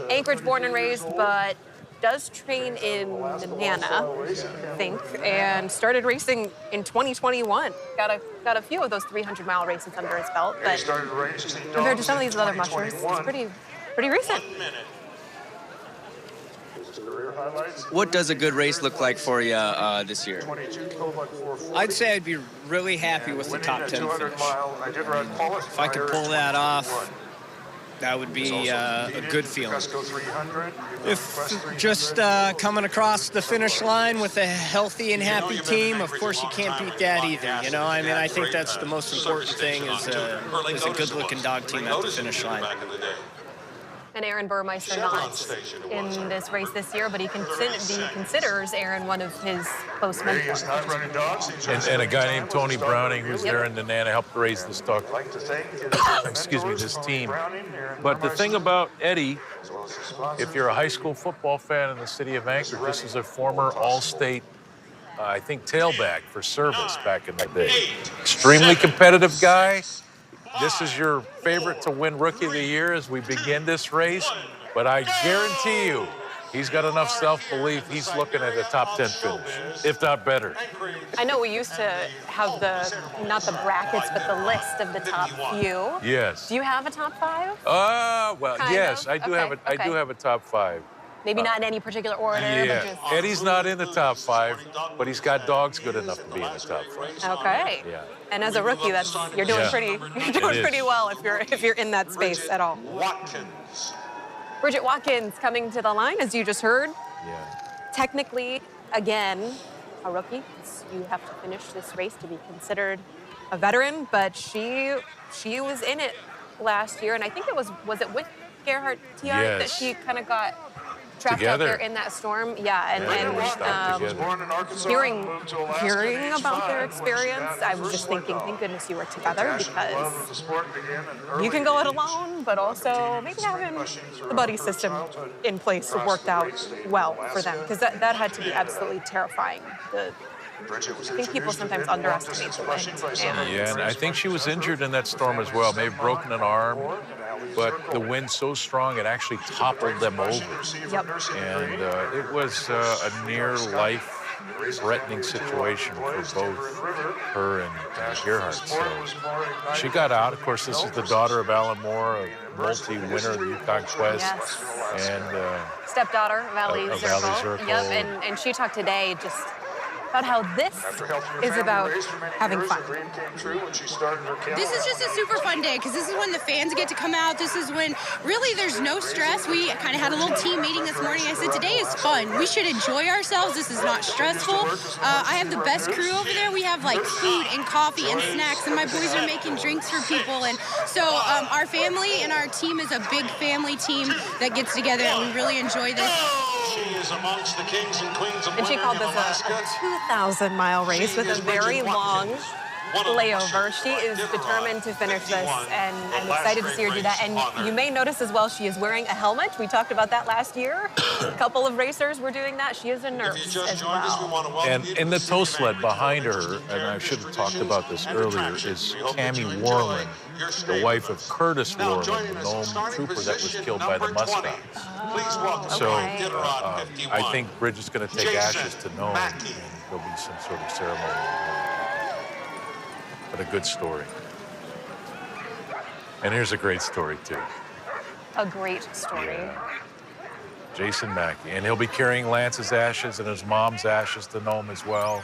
Anchorage born and raised, but does train in Nana, I think, and started racing in 2021. Got a few of those 300-mile races under his belt, but compared to some of these other mushers, it's pretty recent. What does a good race look like for you this year? I'd say I'd be really happy with the top 10 finish. If I could pull that off, that would be a good feeling. If just coming across the finish line with a healthy and happy team, of course you can't beat that either. You know, I mean, I think that's the most important thing is a good-looking dog team at the finish line. And Aaron Burmeister not in this race this year, but he considers Aaron one of his close mentors. And a guy named Tony Browning, who's there in Nana, helped raise this dog. Excuse me, this team. But the thing about Eddie, if you're a high school football fan in the city of Anchorage, this is a former All-State, I think, tailback for service back in the day. Extremely competitive guy. This is your favorite to win Rookie of the Year as we begin this race, but I guarantee you, He's got enough self-belief. He's looking at a top 10 finish, if not better. I know we used to have not the brackets, but the list of the top few. Yes. Do you have a top 5? Well, Kind yes, of? I do have it. I do have a top 5. Maybe not in any particular order, but Yeah, just... Eddie's not in the top 5, but he's got dogs good enough to be in the top 5. Okay. Yeah. And as a rookie, you're doing pretty well if you're in that space at all. Bridget Watkins coming to the line, as you just heard. Yeah. Technically, again, a rookie. You have to finish this race to be considered a veteran, but she was in it last year, and I think it was it with Gerhard Tiart that she kind of got trapped out there in that storm? Yeah, and hearing about their experience, I was just thinking, thank goodness you were together, because you can go it alone, but also maybe having the buddy system in place worked out well for them, because that had to be absolutely terrifying. I think people sometimes underestimate the wind. Yeah, and I think she was injured in that storm as well, maybe broken an arm, but the wind's so strong it actually toppled them over. Yep. And it was a near life-threatening situation for both her and Gerhard. So she got out. Of course, this is the daughter of Alan Moore, a multi-winner of the Yukon Quest, and stepdaughter of Ali Zirkle. Yep, and she talked today just about how this is about having fun. This is just a super fun day, because this is when the fans get to come out. This is when really there's no stress. We kind of had a little team meeting this morning. I said, today is fun. We should enjoy ourselves. This is not stressful. I have the best crew over there. We have like food and coffee and snacks, and my boys are making drinks for people. And so our family and our team is a big family team that gets together, and we really enjoy this. She is amongst the kings and queens of And she called this a 2,000-mile race with a very long layover. She is determined to finish this, and I'm excited to see her do that. And you may notice as well, she is wearing a helmet. We talked about that last year. A couple of racers were doing that. She is a nurse as well. And in the tow sled behind her, and I should have talked about this earlier, is Tammy Warland, the wife of Curtis Warland, the Nome trooper that was killed by the muskox. So I think Bridget's going to take Ashes to Nome, and there'll be some sort of ceremony. But a good story. And here's a great story, too. A great story. Jason Mackey. And he'll be carrying Lance's ashes and his mom's ashes to Nome as well.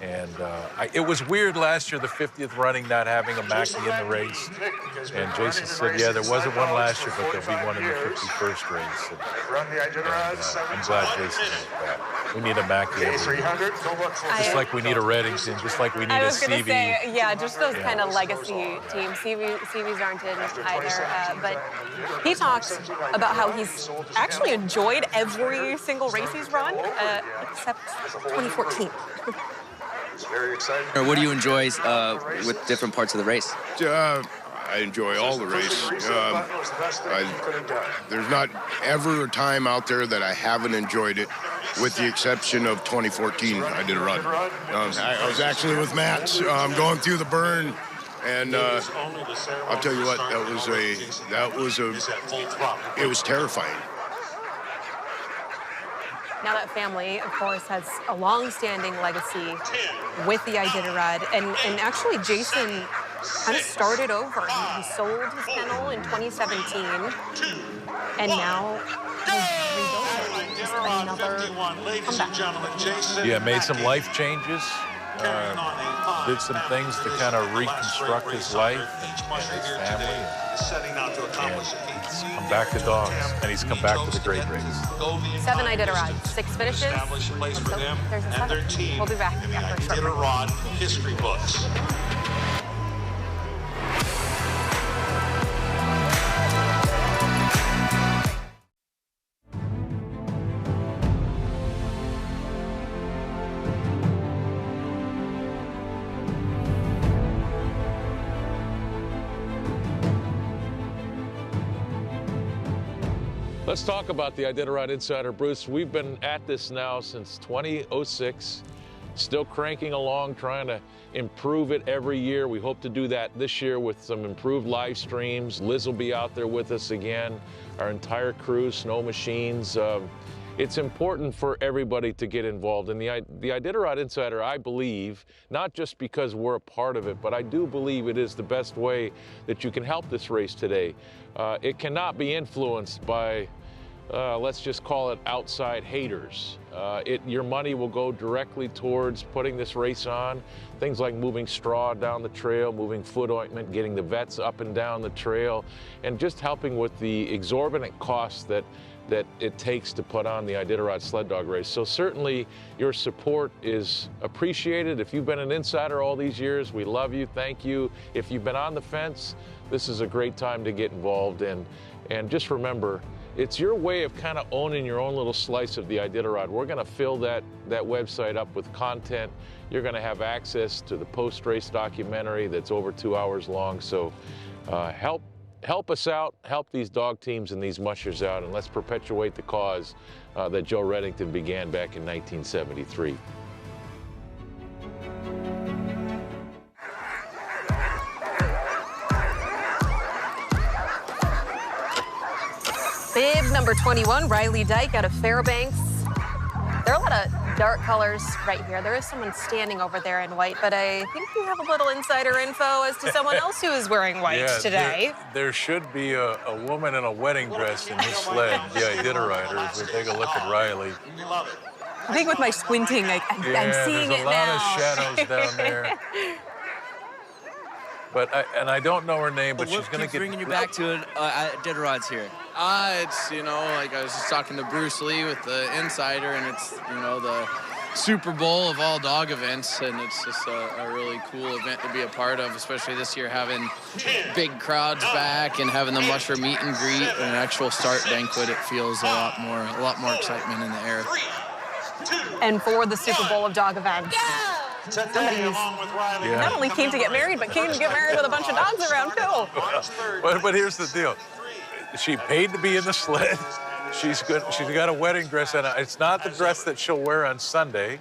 And it was weird last year, the 50th running, not having a Mackey in the race. And Jason said, yeah, there wasn't one last year, but there'll be one in the 51st race. And I'm glad Jason is back. We need a Mackey every year. Just like we need a Reddington, just like we need a CV. I was going to say, yeah, just those kind of legacy teams. CVs aren't in either. But he talked about how he's actually enjoyed every single race he's run, except 2014. Very exciting. What do you enjoy with different parts of the race? I enjoy all the race. There's not ever a time out there that I haven't enjoyed it, with the exception of 2014. I did a run. I was actually with Matt going through the burn, and I'll tell you what, it was terrifying. Now that family, of course, has a long-standing legacy with the Iditarod, and actually Jason kind of started over. He sold his kennel in 2017, and now he's rebuilt it. Just another comeback. Yeah, made some life changes, did some things to kind of reconstruct his life and his family. And he's come back to dogs, and he's come back to the great race. 7 Iditarod, 6 finishes. There's a 7th. We'll be back after a short break. Iditarod history books. Let's talk about the Iditarod Insider. Bruce, we've been at this now since 2006, still cranking along, trying to improve it every year. We hope to do that this year with some improved live streams. Liz will be out there with us again, our entire crew, Snow Machines. it's important for everybody to get involved. And the Iditarod Insider, I believe, not just because we're a part of it, but I do believe it is the best way that you can help this race today. It cannot be influenced by, let's just call it outside haters. Your money will go directly towards putting this race on. Things like moving straw down the trail, moving foot ointment, getting the vets up and down the trail, and just helping with the exorbitant costs that it takes to put on the Iditarod sled dog race. So certainly your support is appreciated. If you've been an insider all these years, we love you, thank you. If you've been on the fence, this is a great time to get involved in. And just remember, it's your way of kind of owning your own little slice of the Iditarod. We're gonna fill that website up with content. You're gonna have access to the post-race documentary that's over 2 hours long. So help us out, help these dog teams and these mushers out, and let's perpetuate the cause that Joe Reddington began back in 1973. Bib number 21, Riley Dyke out of Fairbanks. There are a lot of dark colors right here. There is someone standing over there in white, but I think we have a little insider info as to someone else who is wearing white today. There should be a woman in a wedding dress in this sled, the Iditarider, as we take a look at Riley. I think with my squinting, I'm seeing it now. There's a lot of shadows down there. But I don't know her name, but she's going to get... bringing you back to Iditarod's here? It's, you know, like I was just talking to Bruce Lee with the Insider, and it's, you know, the Super Bowl of all dog events, and it's just a really cool event to be a part of, especially this year, having big crowds back and having the musher meet and greet and an actual start banquet. It feels a lot more excitement in the air. And for the Super Bowl of dog events, somebody who's not only came to get married, but came to get married with a bunch of dogs around too. But here's the deal. She paid to be in the sled. She's good. She's got a wedding dress, and it's not the dress that she'll wear on Sunday,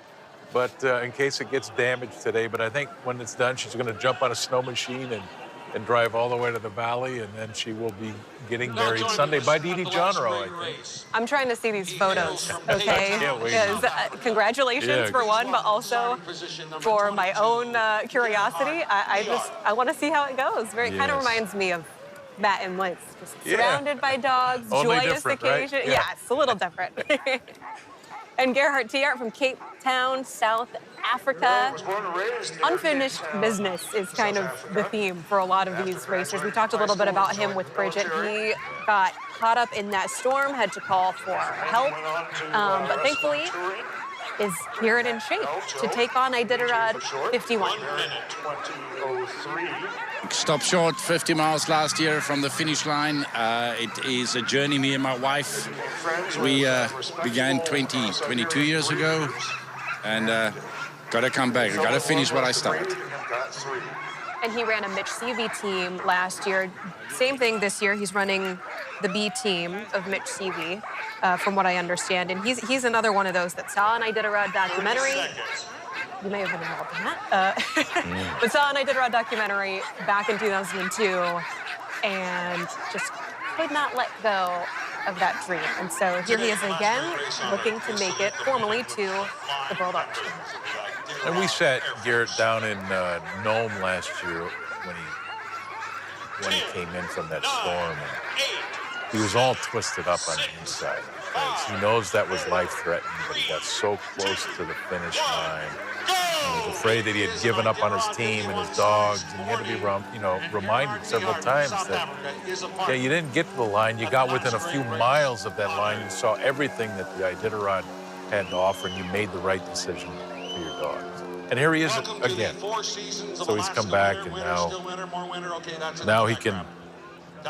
but in case it gets damaged today. But I think when it's done, she's going to jump on a snow machine and drive all the way to the valley, and then she will be getting married Sunday by Dee Dee Johnrow, I think. I'm trying to see these photos, okay? Because congratulations for one, but also for my own curiosity. I want to see how it goes. It kind of reminds me of Matt and Liz, just surrounded by dogs, Only joyous occasion. Right? Yeah, it's a little different. And Gerhard Tiart from Cape Town, South Africa. Unfinished business is kind of the theme for a lot of these racers. We talked a little bit about him with Bridget. He got caught up in that storm, had to call for help, but thankfully is here and in shape to take on Iditarod 51. Stopped short 50 miles last year from the finish line. It is a journey me and my wife. We began 22 years ago, and got to come back. Got to finish what I started. And he ran a Mitch Seavey team last year. Same thing this year. He's running the B team of Mitch Seavey, from what I understand. And he's another one of those that saw an Iditarod documentary. You may have been involved in that. But saw an Iditarod documentary back in 2002 and just could not let go of that dream. And so here he is again, looking to make it formally to the World Arch. And we sat Garrett down in Nome last year when he came in from that storm. And he was all twisted up on the inside because he knows that was life-threatening, but he got so close to the finish line. He was afraid that he had given up on his team and his dogs, and he had to be, reminded several times that, you didn't get to the line. You got within a few miles of that line. You saw everything that the Iditarod had to offer, and you made the right decision for your dogs. And here he is again. So he's come back, and now he can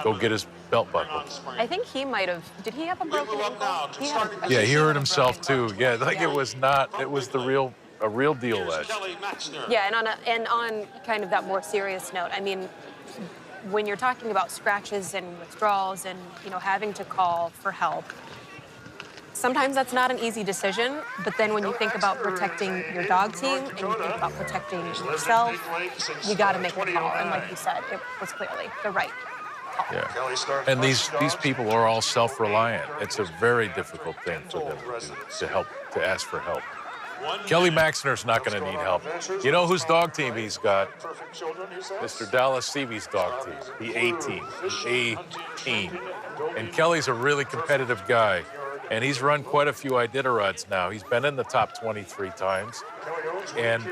go get his belt buckle. I think he might have. Did he have a broken ankle? He hurt himself too. Yeah, it was a real deal last year. Yeah, and on kind of that more serious note, I mean, when you're talking about scratches and withdrawals and having to call for help, sometimes that's not an easy decision. But then when you think about protecting your dog team and you think about protecting yourself, you got to make a call. And like you said, it was clearly the right Yeah. And these people are all self-reliant. It's a very difficult thing for them to ask for help. Kelly Maxner's not going to need help. You know whose dog team he's got? Mr. Dallas Seavey's dog team, the A-team, the A-team. And Kelly's a really competitive guy, and he's run quite a few Iditarods now. He's been in the top 23 times. And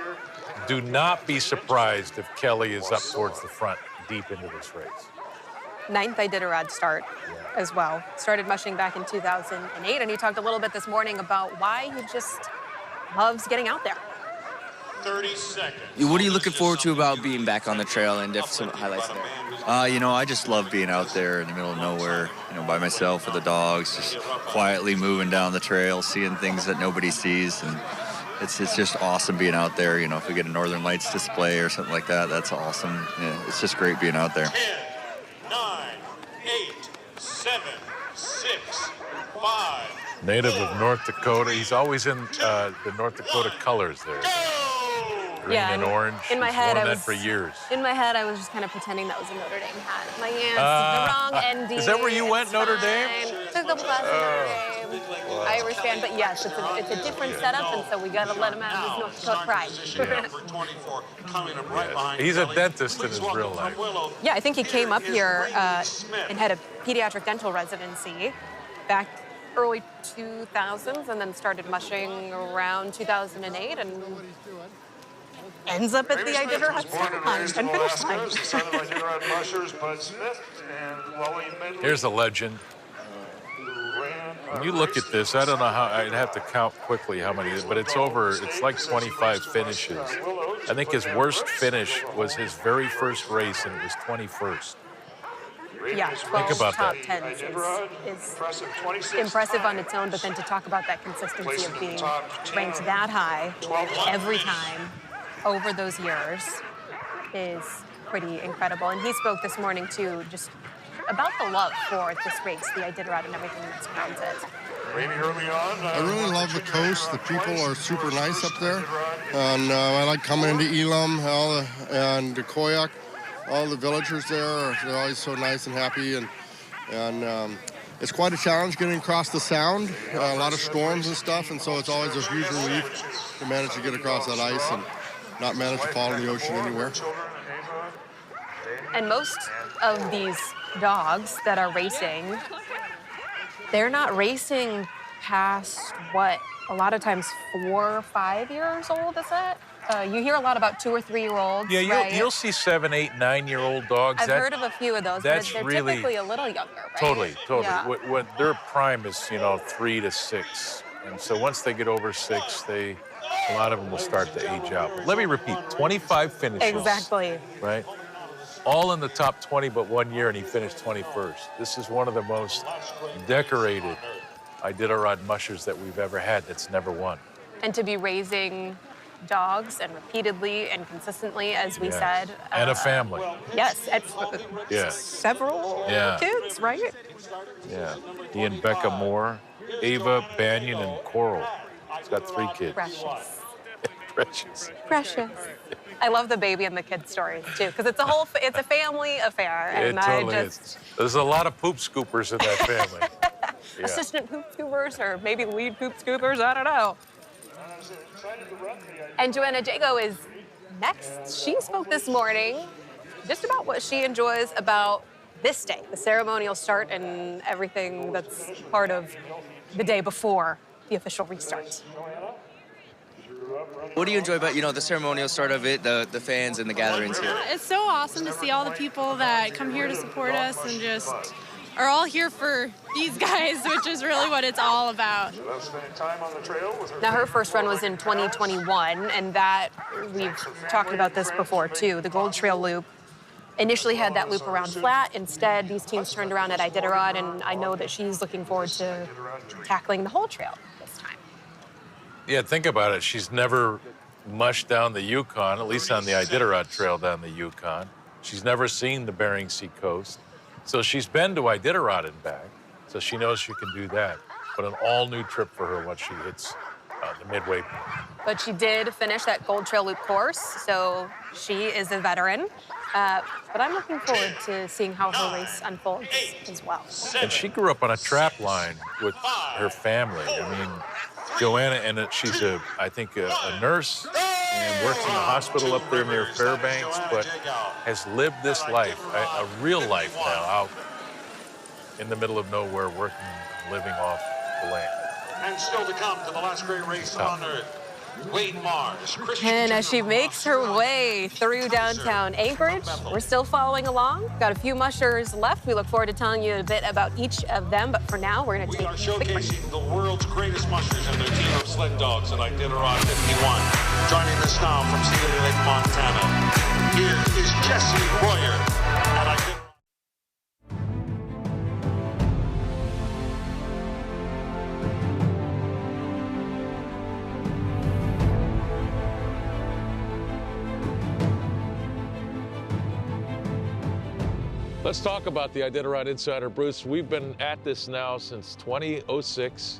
do not be surprised if Kelly is up towards the front deep into this race. 9th Iditarod start as well. Started mushing back in 2008, and he talked a little bit this morning about why he just loves getting out there. 30 seconds. What are you looking forward to about being back on the trail, and if some highlights there? You know, I just love being out there in the middle of nowhere, you know, by myself with the dogs, just quietly moving down the trail, seeing things that nobody sees, and it's just awesome being out there. You know, if we get a Northern Lights display or something like that, that's awesome. Yeah, it's just great being out there. 10, 9, 8, 7, 6, 5. Native of North Dakota. He's always in the North Dakota colors there. Green and orange. In my head, I was for years. In my head, I was just kind of pretending that was a Notre Dame hat. My the wrong ND. Is that where you went, Notre Dame? Took a couple classes at Notre Dame. Irish fan, but yes, it's a different setup, and so we got to let him have his North Dakota pride. He's a dentist in his real life. Yeah, I think he came up here and had a pediatric dental residency back early 2000s, and then started mushing around 2008, and ends up at the Iditarod start line and finish line. Here's a legend. When you look at this, I don't know how, I'd have to count quickly how many, but it's like 25 finishes. I think his worst finish was his very first race, and it was 21st. Yeah, 12 Think about top that. 10s is impressive on its own, but then to talk about that consistency of being ranked that high every time over those years is pretty incredible. And he spoke this morning, too, just about the love for this race, the Iditarod, and everything that surrounds it. I really love the coast. The people are super nice up there. And I like coming into Elam and Koyak. All the villagers there, they're always so nice and happy. And it's quite a challenge getting across the Sound. A lot of storms and stuff. And so it's always a huge relief to manage to get across that ice and not manage to fall in the ocean anywhere. And most of these dogs that are racing, they're not racing past, what, a lot of times 4 or 5 years old, is it? You hear a lot about 2 or 3 year olds. Yeah, right? you'll see 7, 8, 9-year-old dogs. I've heard of a few of those, but they're really, typically a little younger, right? Totally. Yeah. When their prime is, 3 to 6. And so once they get over 6, a lot of them will start to age out. But let me repeat, 25 finishes. Exactly. Right? All in the top 20 but 1 year, and he finished 21st. This is one of the most decorated Iditarod mushers that we've ever had that's never won. And to be raising dogs and repeatedly and consistently, as we said. And a family. Yes, several kids, right? Yeah. He and Becca Moore, Ava, Banyan, and Coral. He's got 3 kids. Precious. Precious. Precious. I love the baby and the kid stories too, because it's a family affair. And It totally is. There's a lot of poop scoopers in that family. Yeah. Assistant poop scoopers, or maybe lead poop scoopers, I don't know. And Joanna Jago is next. She spoke this morning just about what she enjoys about this day, the ceremonial start and everything that's part of the day before the official restart. What do you enjoy about, the ceremonial start of it, the fans and the gatherings here? It's so awesome to see all the people that come here to support us and just are all here for these guys, which is really what it's all about. Now, her first run was in 2021, and that, we've talked about this before too, the Gold Trail Loop initially had that loop around flat. Instead, these teams turned around at Iditarod, and I know that she's looking forward to tackling the whole trail this time. Yeah, think about it. She's never mushed down the Yukon, at least on the Iditarod Trail down the Yukon. She's never seen the Bering Sea coast. So she's been to Iditarod and back, so she knows she can do that. But an all-new trip for her once she hits the midway point. But she did finish that Gold Trail Loop course, so she is a veteran. But I'm looking forward to seeing how her race unfolds as well. And she grew up on a trap line with her family. I mean, Joanna, and she's I think a nurse and works in the hospital up there near Fairbanks, but has lived this life, a real life now, out in the middle of nowhere, working, living off the land. And still to come to the last great race on earth. Wade Mars, And as she makes her way through downtown Anchorage, we're still following along. Got a few mushers left. We look forward to telling you a bit about each of them, but for now, we're going to take a quick break. Showcasing the world's greatest mushers and their team of sled dogs at Iditarod 51. Joining us now from Cedar Lake, Montana, here is Jesse Royer at Iditarod. Let's talk about the Iditarod Insider. Bruce, we've been at this now since 2006,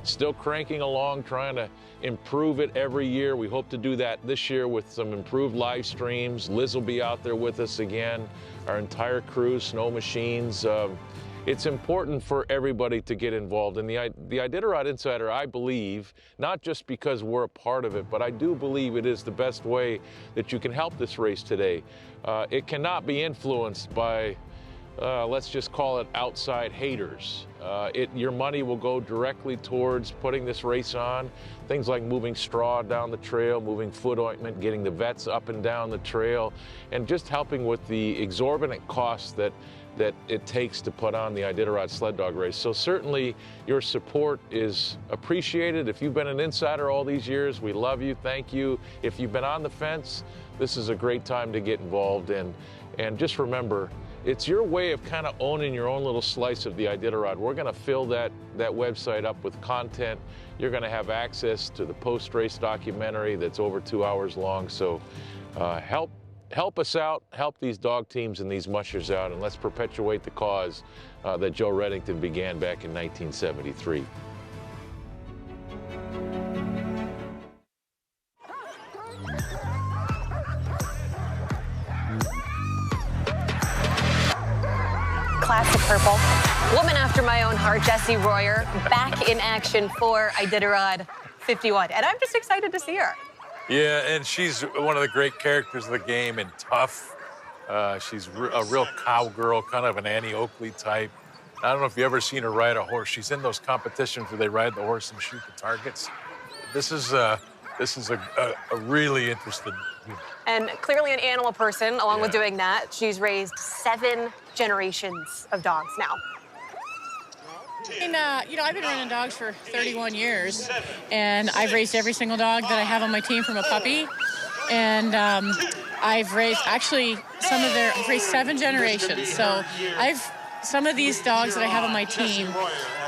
still cranking along, trying to improve it every year. We hope to do that this year with some improved live streams. Liz will be out there with us again, our entire crew, Snow Machines. It's important for everybody to get involved. And the Iditarod Insider, I believe, not just because we're a part of it, but I do believe it is the best way that you can help this race today. It cannot be influenced by, let's just call it outside haters. Your money will go directly towards putting this race on. Things like moving straw down the trail, moving foot ointment, getting the vets up and down the trail, and just helping with the exorbitant costs that it takes to put on the Iditarod sled dog race. So certainly your support is appreciated. If you've been an insider all these years, we love you, thank you. If you've been on the fence, this is a great time to get involved. And just remember, it's your way of kind of owning your own little slice of the Iditarod. We're gonna fill that website up with content. You're gonna have access to the post-race documentary that's over 2 hours long. So help us out, help these dog teams and these mushers out, and let's perpetuate the cause that Joe Reddington began back in 1973. Classic purple. Woman after my own heart, Jesse Royer, back in action for Iditarod 51. And I'm just excited to see her. Yeah, and she's one of the great characters of the game, and tough. She's a real cowgirl, kind of an Annie Oakley type. I don't know if you've ever seen her ride a horse. She's in those competitions where they ride the horse and shoot the targets. This is a really interesting. And clearly an animal person, along with doing that. She's raised 7 generations of dogs now. And, I've been running dogs for 31 years, and I've raised every single dog that I have on my team from a puppy. And I've raised, actually, I've raised 7 generations. So some of these dogs that I have on my team,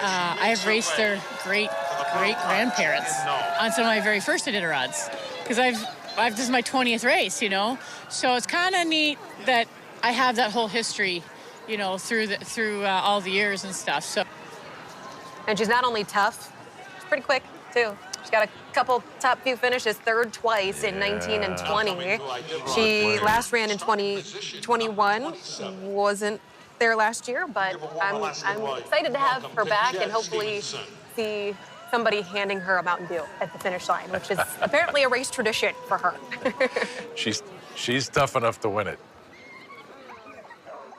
I have raised their great-grandparents on some of my very first Iditarods. Because this is my 20th race, So it's kind of neat that I have that whole history, through all the years and stuff. So. And she's not only tough, she's pretty quick, too. She's got a couple top few finishes, third twice in 19 and 20. She last ran in 2021, wasn't there last year, but I'm excited to have her back and hopefully see somebody handing her a Mountain Dew at the finish line, which is apparently a race tradition for her. She's tough enough to win it.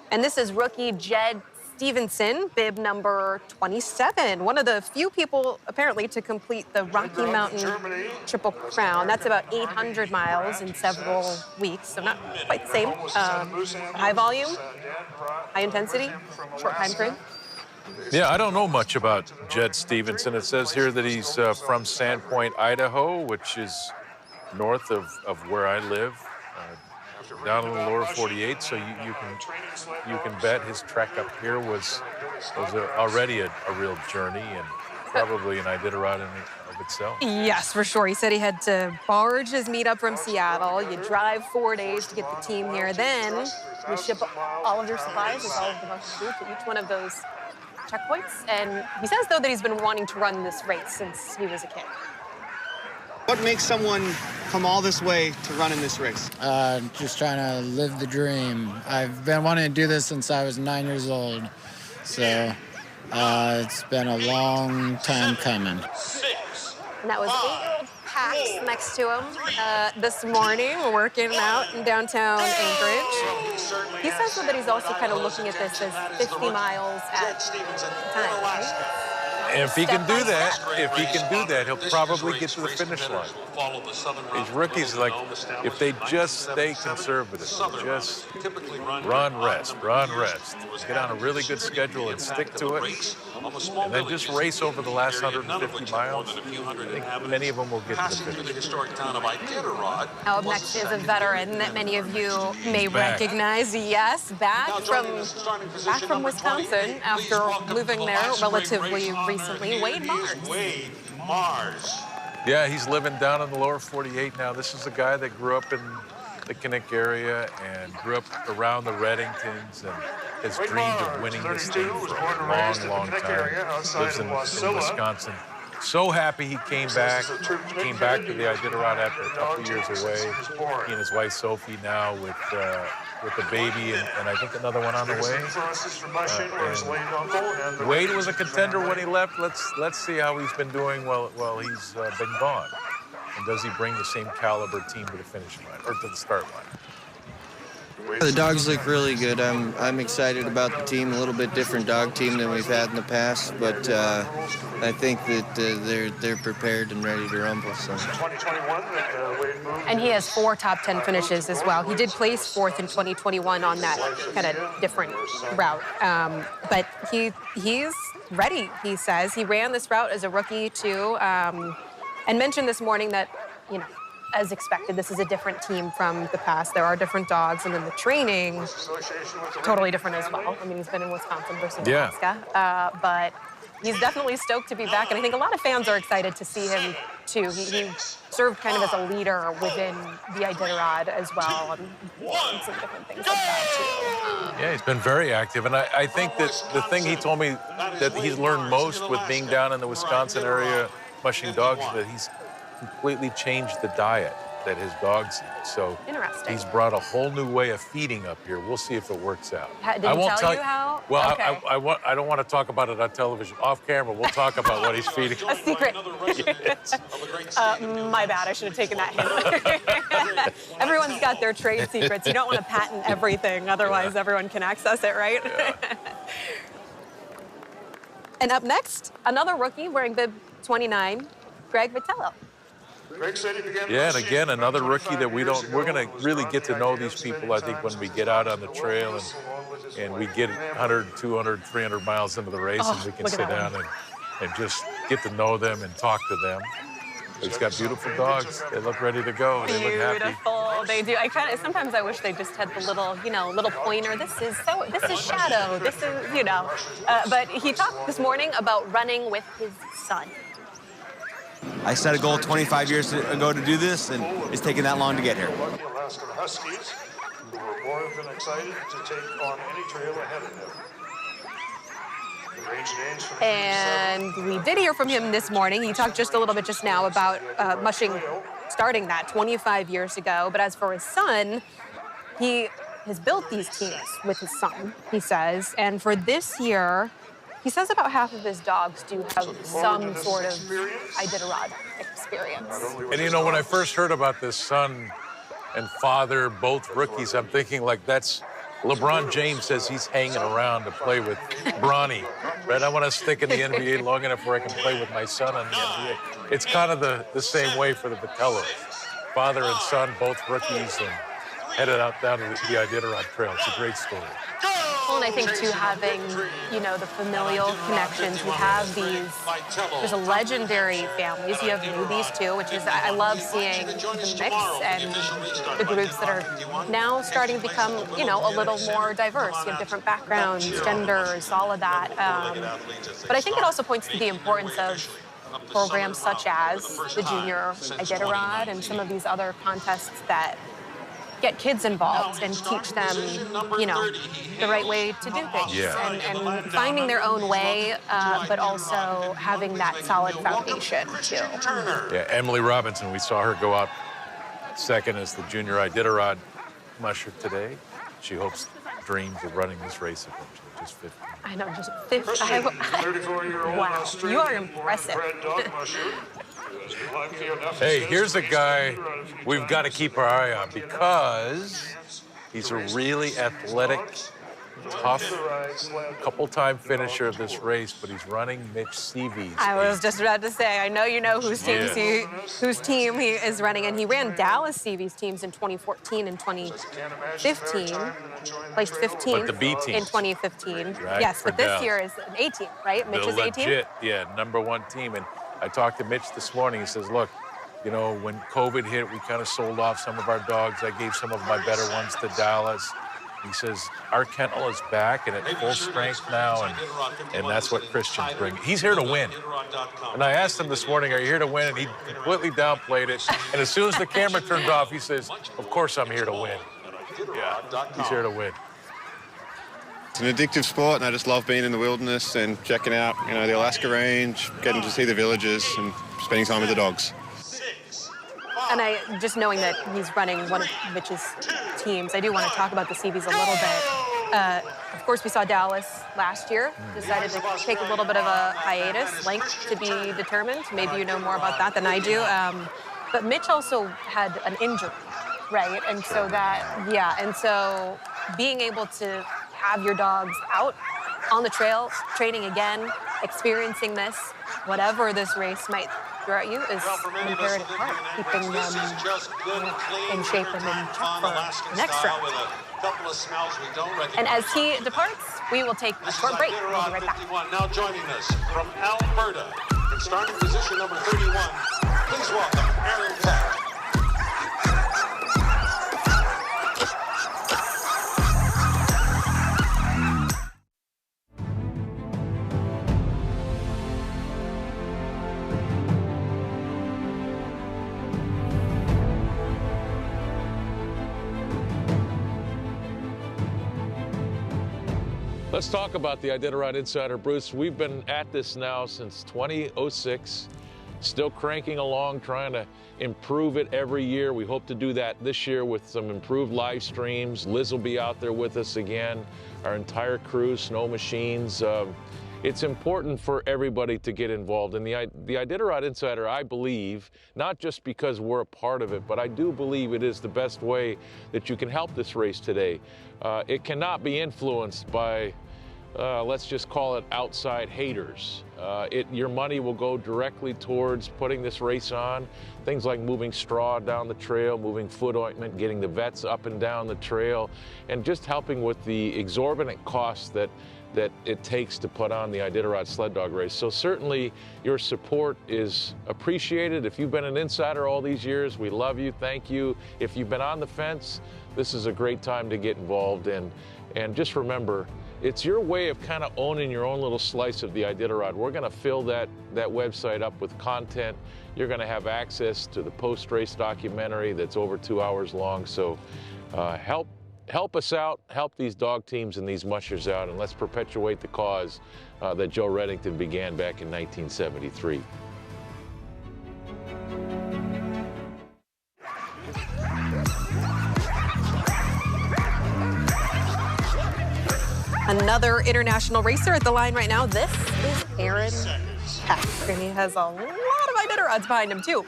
And this is rookie Jed Stevenson, bib number 27. One of the few people, apparently, to complete the Rocky Mountain Triple Crown. That's about 800 miles in several weeks, so not quite the same. High volume, high intensity, short time frame. Yeah, I don't know much about Jed Stevenson. It says here that he's from Sandpoint, Idaho, which is north of where I live. Down in the lower 48, so you can bet his trek up here was already a real journey and probably an Iditarod in of itself. Yes, for sure. He said he had to barge his meat up from Seattle. You drive 4 days to get the team here. Then you ship all of your supplies with all of the mushers food to each one of those checkpoints. And he says, though, that he's been wanting to run this race since he was a kid. What makes someone come all this way to run in this race? Just trying to live the dream. I've been wanting to do this since I was 9 years old. So it's been a long time coming. And that was 8-year-old Pax next to him this morning, working out in downtown Anchorage. He says that he's also kind of looking at this as 50 miles at a time, right? And if he can do that, he'll probably get to the finish line. These rookies, like, if they just stay conservative, just run, rest, get on a really good schedule and stick to it, and then just race over the last 150 miles, I think many of them will get to the finish. Now up next is a veteran that many of you may recognize. Yes, back from Wisconsin after moving there relatively recently, Wade Mars. Yeah, he's living down in the lower 48 now. This is a guy that grew up in the Kinnick area and grew up around the Reddingtons and has dreamed of winning this thing for a long time. Lives in Wisconsin. So happy he came back to the Iditarod after a couple years away. He and his wife Sophie now with the baby and I think another one on the way. Wade was a contender when he left. Let's see how he's been doing while he's been gone. And does he bring the same caliber team to the finish line or to the start line? The dogs look really good. I'm excited about the team. A little bit different dog team than we've had in the past, but I think that they're prepared and ready to rumble. So. And he has 4 top 10 finishes as well. He did place 4th in 2021 on that kind of different route, but he's ready. He says he ran this route as a rookie too, and mentioned this morning that as expected, this is a different team from the past. There are different dogs, and then the training, totally different as well. I mean, he's been in Wisconsin versus Alaska, but he's definitely stoked to be back, and I think a lot of fans are excited to see him, too. He served kind of as a leader within the Iditarod as well, and some different things like that, too. Yeah, he's been very active, and I think that the thing he told me that he's learned most with being down in the Wisconsin area mushing dogs is that he's completely changed the diet that his dogs eat. So he's brought a whole new way of feeding up here. We'll see if it works out. Did he tell you how? Well, okay. I don't want to talk about it on television. Off camera, we'll talk about what he's feeding. A secret. My bad, I should have taken that hint. Everyone's got their trade secrets. You don't want to patent everything, otherwise everyone can access it, right? Yeah. And up next, another rookie wearing bib 29, Greg Vitello. Yeah, and again, another rookie that we're going to really get to know these people, I think, when we get out on the trail and we get 100, 200, 300 miles into the race and we can sit down and just get to know them and talk to them. He's got beautiful dogs. They look ready to go. They look happy. Beautiful. They do. Sometimes I wish they just had the little pointer. This is Shadow. This is, But he talked this morning about running with his son. I set a goal 25 years ago to do this, and it's taken that long to get here. Alaska Huskies, who were more than excited to take on any trail ahead of them. And we did hear from him this morning. He talked just a little bit just now about mushing, starting that 25 years ago. But as for his son, he has built these teams with his son, he says. And for this year, he says about half of his dogs do have some sort of Iditarod experience. And when I first heard about this son and father, both rookies, I'm thinking like that's LeBron James says he's hanging around to play with Bronny. Right? I want to stick in the NBA long enough where I can play with my son in the NBA. It's kind of the same way for the Vitellos. Father and son, both rookies, and headed out down to the Iditarod Trail. It's a great story. Well, and I think, too, having, the familial connections, you have there's a legendary families. You have newbies, too, which is, I love seeing the mix and the groups that are now starting to become, a little more diverse. You have different backgrounds, genders, all of that. But I think it also points to the importance of programs such as the Junior Iditarod and some of these other contests that get kids involved and teach them, you know, the right way to do things. Yeah. And finding their own way, but also having that solid foundation, too. Yeah, Emily Robinson, we saw her go out second as the junior Iditarod musher today. She hopes, dreams of running this race eventually, just 15. I know, just 15. Wow, you are impressive. Hey, here's a guy we've got to keep our eye on because he's a really athletic, tough, couple-time finisher of this race, but he's running Mitch Seavey's. I was just about to say, I know you know whose team he is running, and he ran Dallas Seavey's teams in 2014 and 2015, placed 15th But the B team in 2015. Right, Yes, but for this Dallas. year is an A team, right? Mitch's The A team. legit, yeah, #1 team. And I talked to Mitch this morning. He says, look, you know, when COVID hit, we kind of sold off some of our dogs. I gave some of my better ones to Dallas. He says, our kennel is back and at full strength now, and that's what Christian's bringing. He's here to win. And I asked him this morning, are you here to win? And he completely downplayed it. And as soon as the camera turned off, he says, of course I'm here to win. Yeah, he's here to win. It's an addictive sport, and I just love being in the wilderness and checking out, you know, the Alaska range, getting to see the villages and spending time with the dogs. And just knowing that he's running one of Mitch's teams, I do want to talk about the Seaveys a little bit. Of course, we saw Dallas last year, decided to take a little bit of a hiatus, length to be determined. Maybe you know more about that than I do. But Mitch also had an injury, right? And so and so being able to have your dogs out on the trail, training again, experiencing this, whatever this race might throw at you, is an imperative part, keeping them in shape and in check for the next round. And as he departs, we will take a short break. We'll be right back. Now joining us from Alberta, in starting position number 31, please welcome Aaron Peck. Let's talk about the Iditarod Insider. Bruce, we've been at this now since 2006, still cranking along, trying to improve it every year. We hope to do that this year with some improved live streams. Liz will be out there with us again, our entire crew, Snow Machines. It's important for everybody to get involved. And the Iditarod Insider, I believe, not just because we're a part of it, but I do believe it is the best way that you can help this race today. It cannot be influenced by, let's just call it outside haters. Your money will go directly towards putting this race on. Things like moving straw down the trail, moving foot ointment, getting the vets up and down the trail, and just helping with the exorbitant costs that it takes to put on the Iditarod sled dog race. So certainly your support is appreciated. If you've been an insider all these years, we love you, thank you. If you've been on the fence, this is a great time to get involved in. And just remember, it's your way of kind of owning your own little slice of the Iditarod. We're gonna fill that website up with content. You're gonna have access to the post-race documentary that's over 2 hours long. So help us out, help these dog teams and these mushers out, and let's perpetuate the cause that Joe Reddington began back in 1973. Another international racer at the line right now. This is Aaron Peck, and he has a lot of Iditarods behind him, too.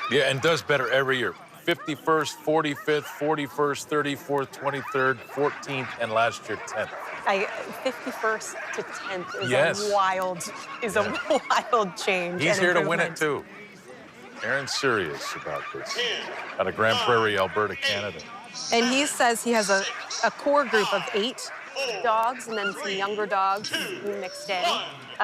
Yeah, and does better every year. 51st, 45th, 41st, 34th, 23rd, 14th, and last year 10th. 51st to 10th is Yes. a wild change. He's and here to win it, improvement. too. Aaron's serious about this. Out of Grand Prairie, Alberta, Canada. And he says he has a core group of 8 dogs and then some younger dogs mixed in.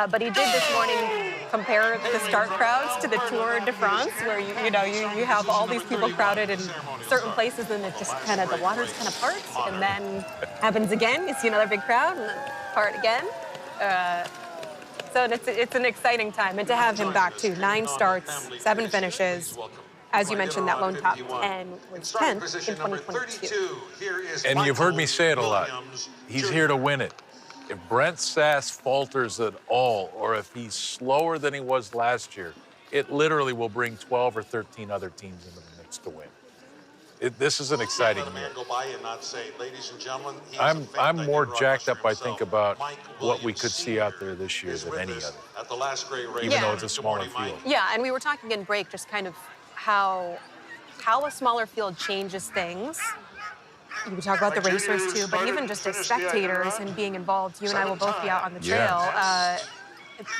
But he did this morning compare the start crowds to the Tour de France, where you have all these people crowded in certain places, and it just kind of, the waters kind of parts, and then happens again. You see another big crowd, and then part again. So it's an exciting time, and to have him back too. 9 starts, 7 finishes. as you mentioned, that lone top 10 was 10th in 2022. And you've heard me say it a lot. He's here to win it. If Brent Sass falters at all, or if he's slower than he was last year, it literally will bring 12 or 13 other teams into the mix to win. This is an exciting year. I'm more jacked up, I think, about what we could see out there this year than any other, even though it's a smaller field. Yeah, and we were talking in break just kind of how a smaller field changes things. You could talk about the racers too, but even just as spectators and being involved, you and I will both be out on the trail.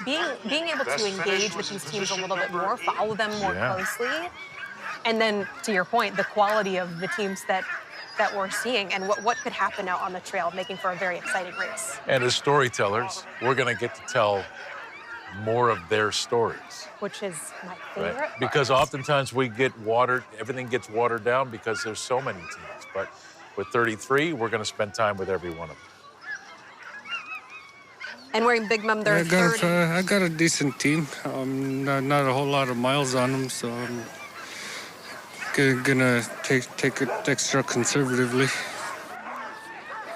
Being able to engage with these teams a little bit more, follow them more closely, and then, to your point, the quality of the teams that we're seeing and what could happen out on the trail, making for a very exciting race. And as storytellers, we're going to get to tell more of their stories. Which is my favorite. Right? Because oftentimes everything gets watered down because there's so many teams. But with 33, we're going to spend time with every one of them. And wearing Big Mom, they're 30. I got a decent team. Not a whole lot of miles on them, so I'm gonna take it extra conservatively.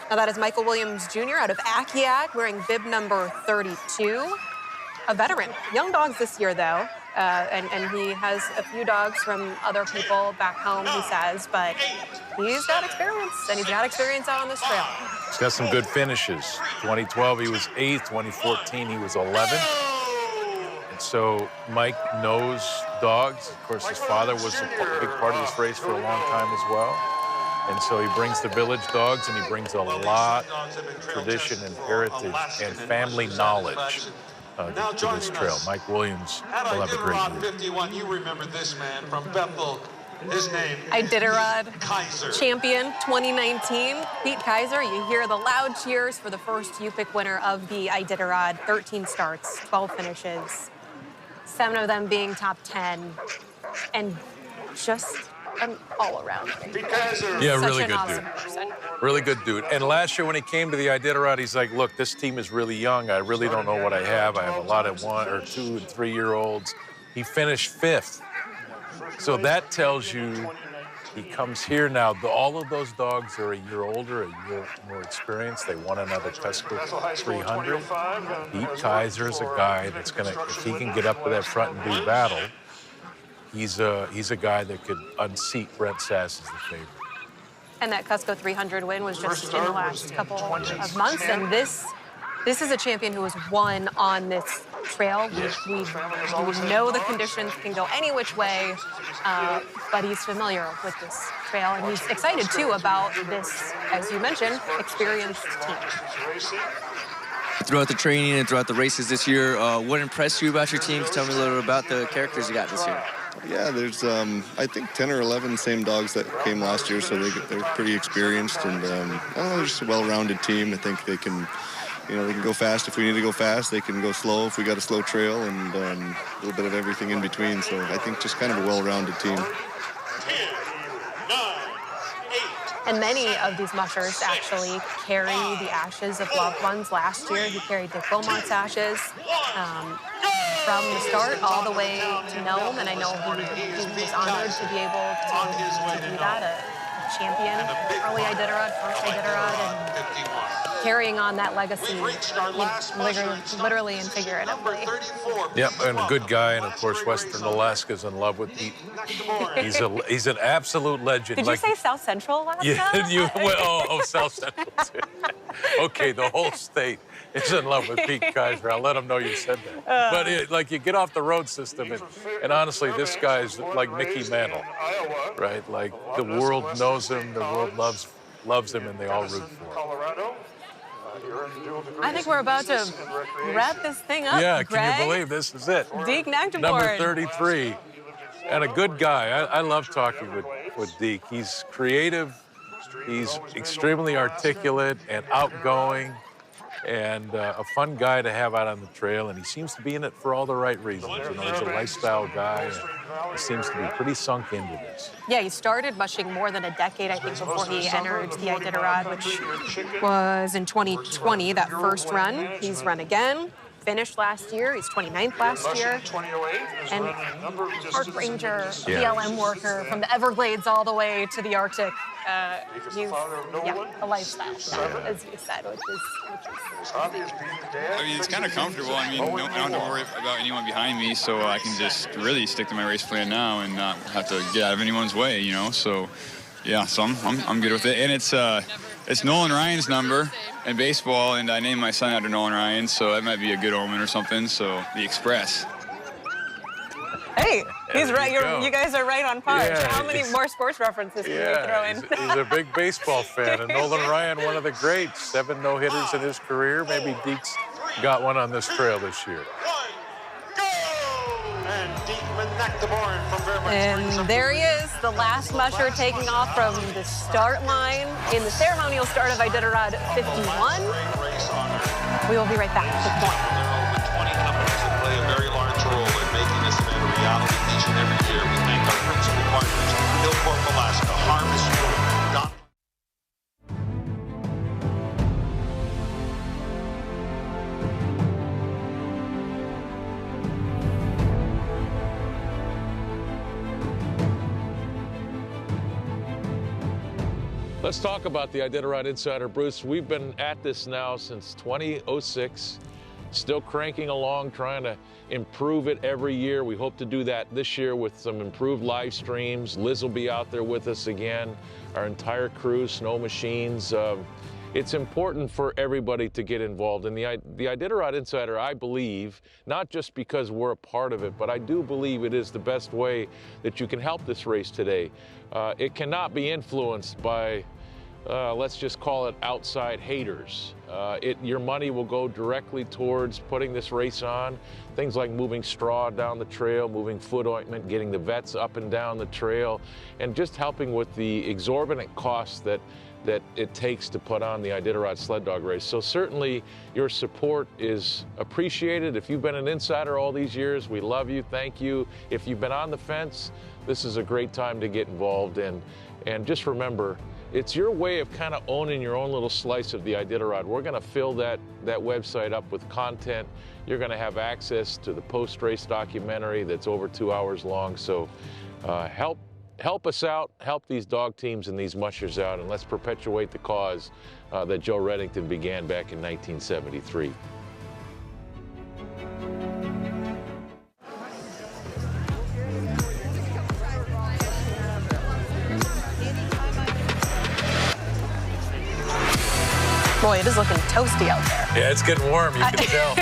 Now that is Michael Williams Jr. out of Akiak, wearing bib number 32. A veteran. Young dogs this year, though. And he has a few dogs from other people back home, he says, but he's got experience, and he's got experience out on this trail. He's got some good finishes. 2012, he was 8th. 2014, he was 11th. And so Mike knows dogs. Of course, his father was a big part of this race for a long time as well. And so he brings the village dogs, and he brings a lot of tradition and heritage and family knowledge to this trail. Mike Williams will have a great year. 51, you remember this man from Bethel. His name Iditarod Kaiser. champion 2019, Pete Kaiser. You hear the loud cheers for the first UPIC winner of the Iditarod. 13 starts, 12 finishes, 7 of them being top 10, and just an all-around. Yeah, Such really an good awesome dude. person. Really good dude. And last year when he came to the Iditarod, he's like, look, this team is really young. I really don't know what I have. I have a lot of 1 or 2 and 3-year-olds. He finished 5th. So that tells you he comes here now. All of those dogs are a year older, a year more experienced. They won another Pesco 300. Pete Kaiser is a guy that's going to, if he can get up to that front and do battle, he's a guy that could unseat Brent Sass as the favorite. And that Cusco 300 win was just in the last couple of months. And this is a champion who has won on this trail. We know the conditions can go any which way, but he's familiar with this trail. And he's excited, too, about this, as you mentioned, experienced team. Throughout the training and throughout the races this year, what impressed you about your team? Tell me a little bit about the characters you got this year. Yeah, there's, I think, 10 or 11 same dogs that came last year, so they're pretty experienced, and I don't know, they're just a well-rounded team. I think they can, they can go fast if we need to go fast. They can go slow if we got a slow trail, and a little bit of everything in between. So I think just kind of a well-rounded team. And many of these mushers actually carry the ashes of loved ones. Last year, he carried Dick Beaumont's ashes from the start all the way to Nome, and I know he was honored to be able to do that, a champion, early Iditarod, first Iditarod, and carrying on that legacy, literally and figuratively. Yep, and a good guy, and of course, Western Alaska's in love with Pete. He's an absolute legend. Did you say South Central Alaska? Yeah, South Central too. Okay, the whole state is in love with Pete Kaiser. I'll let him know you said that. But you get off the road system, and honestly, this guy's like Mickey Mantle, right? Like the world knows him, the world loves him, and they all root for him. I think we're about to wrap this thing up, Yeah, Greg. can you believe this is it? Deke Nagdaport. Number 33, and a good guy. I love talking with Deke. He's creative, he's extremely articulate and outgoing, and a fun guy to have out on the trail, and he seems to be in it for all the right reasons. He's a lifestyle guy, and he seems to be pretty sunk into this. Yeah, he started mushing more than a decade, I think, before he entered the Iditarod, which was in 2020, that first run. He's run again. finished last year. He's 29th last year. And Park Ranger, BLM worker from the Everglades all the way to the Arctic. He's a lifestyle, as you said, which is I mean, it's kind of comfortable. I mean, I don't have to worry about anyone behind me, so I can just really stick to my race plan now and not have to get out of anyone's way, you know. So, yeah, so I'm good with it. And it's Nolan Ryan's number in baseball, and I named my son after Nolan Ryan, so that might be a good omen or something. So the Express. Hey, he's right. You guys are right on par. Yeah, How many more sports references can you throw in? He's a big baseball fan, and Nolan Ryan, one of the greats, 7 no-hitters in his career. Maybe Deeks got one on this trail this year. And there he is, the last musher taking off from the start line in the ceremonial start of Iditarod 51. We will be right back with more. There are over 20 companies that play a very large role in making this event a reality each and every year. We thank our principal partners, Hillcorp Alaska, Harvest Fuel, Let's talk about the Iditarod Insider. Bruce, we've been at this now since 2006, still cranking along, trying to improve it every year. We hope to do that this year with some improved live streams. Liz will be out there with us again, our entire crew, snow machines. It's important for everybody to get involved. And the Iditarod Insider, I believe, not just because we're a part of it, but I do believe it is the best way that you can help this race today. It cannot be influenced by, let's just call it outside haters. Your money will go directly towards putting this race on. Things like moving straw down the trail, moving foot ointment, getting the vets up and down the trail, and just helping with the exorbitant costs that it takes to put on the Iditarod sled dog race. So certainly your support is appreciated. If you've been an insider all these years, we love you, thank you. If you've been on the fence, this is a great time to get involved in. And just remember, it's your way of kind of owning your own little slice of the Iditarod. We're gonna fill that website up with content. You're gonna have access to the post-race documentary that's over 2 hours long. So help us out, help these dog teams and these mushers out, and let's perpetuate the cause that Joe Reddington began back in 1973. Boy, it is looking toasty out there. Yeah, it's getting warm, you can tell.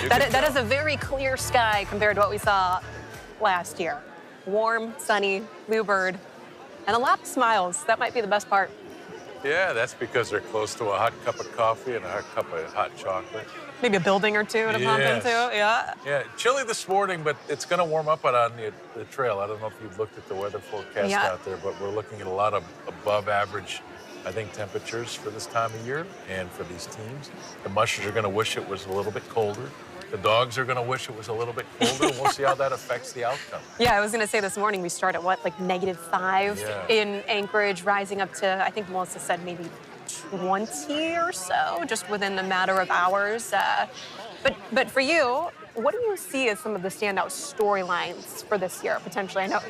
That is a very clear sky compared to what we saw last year. Warm, sunny, bluebird, and a lot of smiles. That might be the best part. Yeah, that's because they're close to a hot cup of coffee and a hot cup of hot chocolate. Maybe a building or two to bump into, yeah. Yeah, chilly this morning, but it's going to warm up on the trail. I don't know if you've looked at the weather forecast out there, but we're looking at a lot of above average, I think, temperatures for this time of year and for these teams. The mushers are going to wish it was a little bit colder. The dogs are going to wish it was a little bit colder, and we'll see how that affects the outcome. Yeah, I was going to say this morning we start at what, like -5 in Anchorage, rising up to, I think Melissa said maybe 20 or so, just within a matter of hours. But for you, what do you see as some of the standout storylines for this year, potentially? I know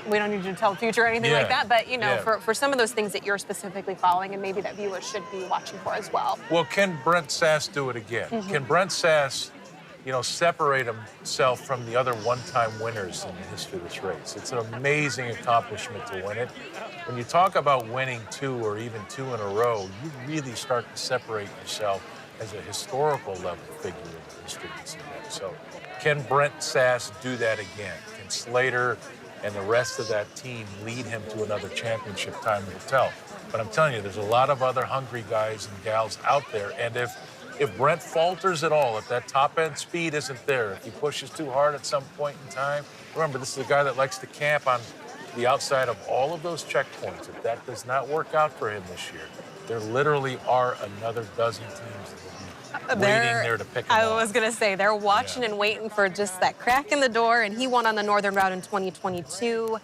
we don't need you to tell the future or anything like that, but, you know, for some of those things that you're specifically following and maybe that viewers should be watching for as well. Well, can Brent Sass do it again? Can Brent Sass, you know, separate himself from the other one-time winners in the history of this race? It's an amazing accomplishment to win it. When you talk about winning 2 or even 2 in a row, you really start to separate yourself as a historical level figure in the history of this event. So can Brent Sass do that again? Can Slater and the rest of that team lead him to another championship? Time will tell. But I'm telling you, there's a lot of other hungry guys and gals out there. And if Brent falters at all, if that top-end speed isn't there, if he pushes too hard at some point in time, remember, this is a guy that likes to camp on the outside of all of those checkpoints. If that does not work out for him this year, there literally are another dozen teams that will be waiting there to pick him I off. was going to say, they're watching and waiting for just that crack in the door, and he won on the Northern Route in 2022.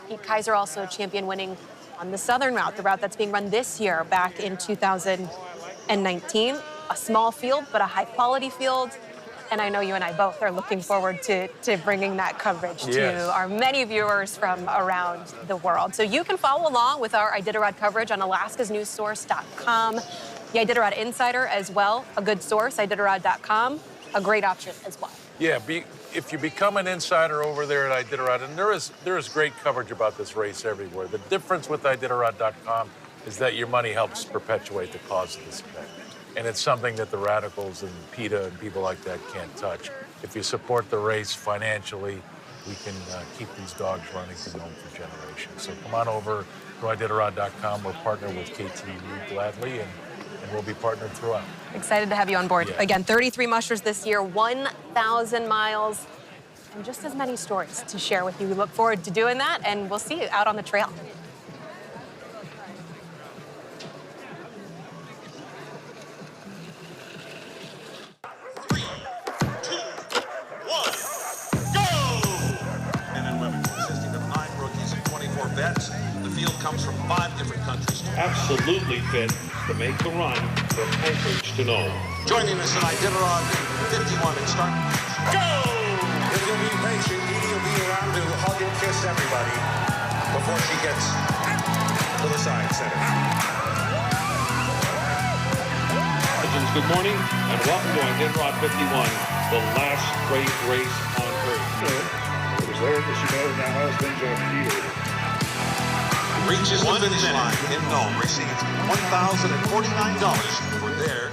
Pete Kaiser also champion winning on the Southern Route, the route that's being run this year, back in 2019. a small field, but a high-quality field. And I know you and I both are looking forward to bringing that coverage to our many viewers from around the world. So you can follow along with our Iditarod coverage on alaskasnewssource.com. The Iditarod Insider as well, a good source, iditarod.com, a great option as well. Yeah, if you become an insider over there at Iditarod, and there is great coverage about this race everywhere. The difference with iditarod.com is that your money helps perpetuate the cause of this event. And it's something that the radicals and PETA and people like that can't touch. If you support the race financially, we can keep these dogs running to Nome for generations. So come on over to iditarod.com. We're partnered with KTU gladly, and we'll be partnered throughout. Excited to have you on board. Yeah. Again, 33 mushers this year, 1,000 miles, and just as many stories to share with you. We look forward to doing that, and we'll see you out on the trail. The field comes from 5 different countries. Absolutely fit to make the run from Anchorage to Nome. Joining us in Iditarod 51 and start. Go! If you'll be patient, Edie will be around to hug and kiss everybody before she gets to the science center. Legends, good morning and welcome to Iditarod 51, the last great race on Earth. It was there that she knows now how things are here. Reaches the finish line in Nome, receiving $1,049 for their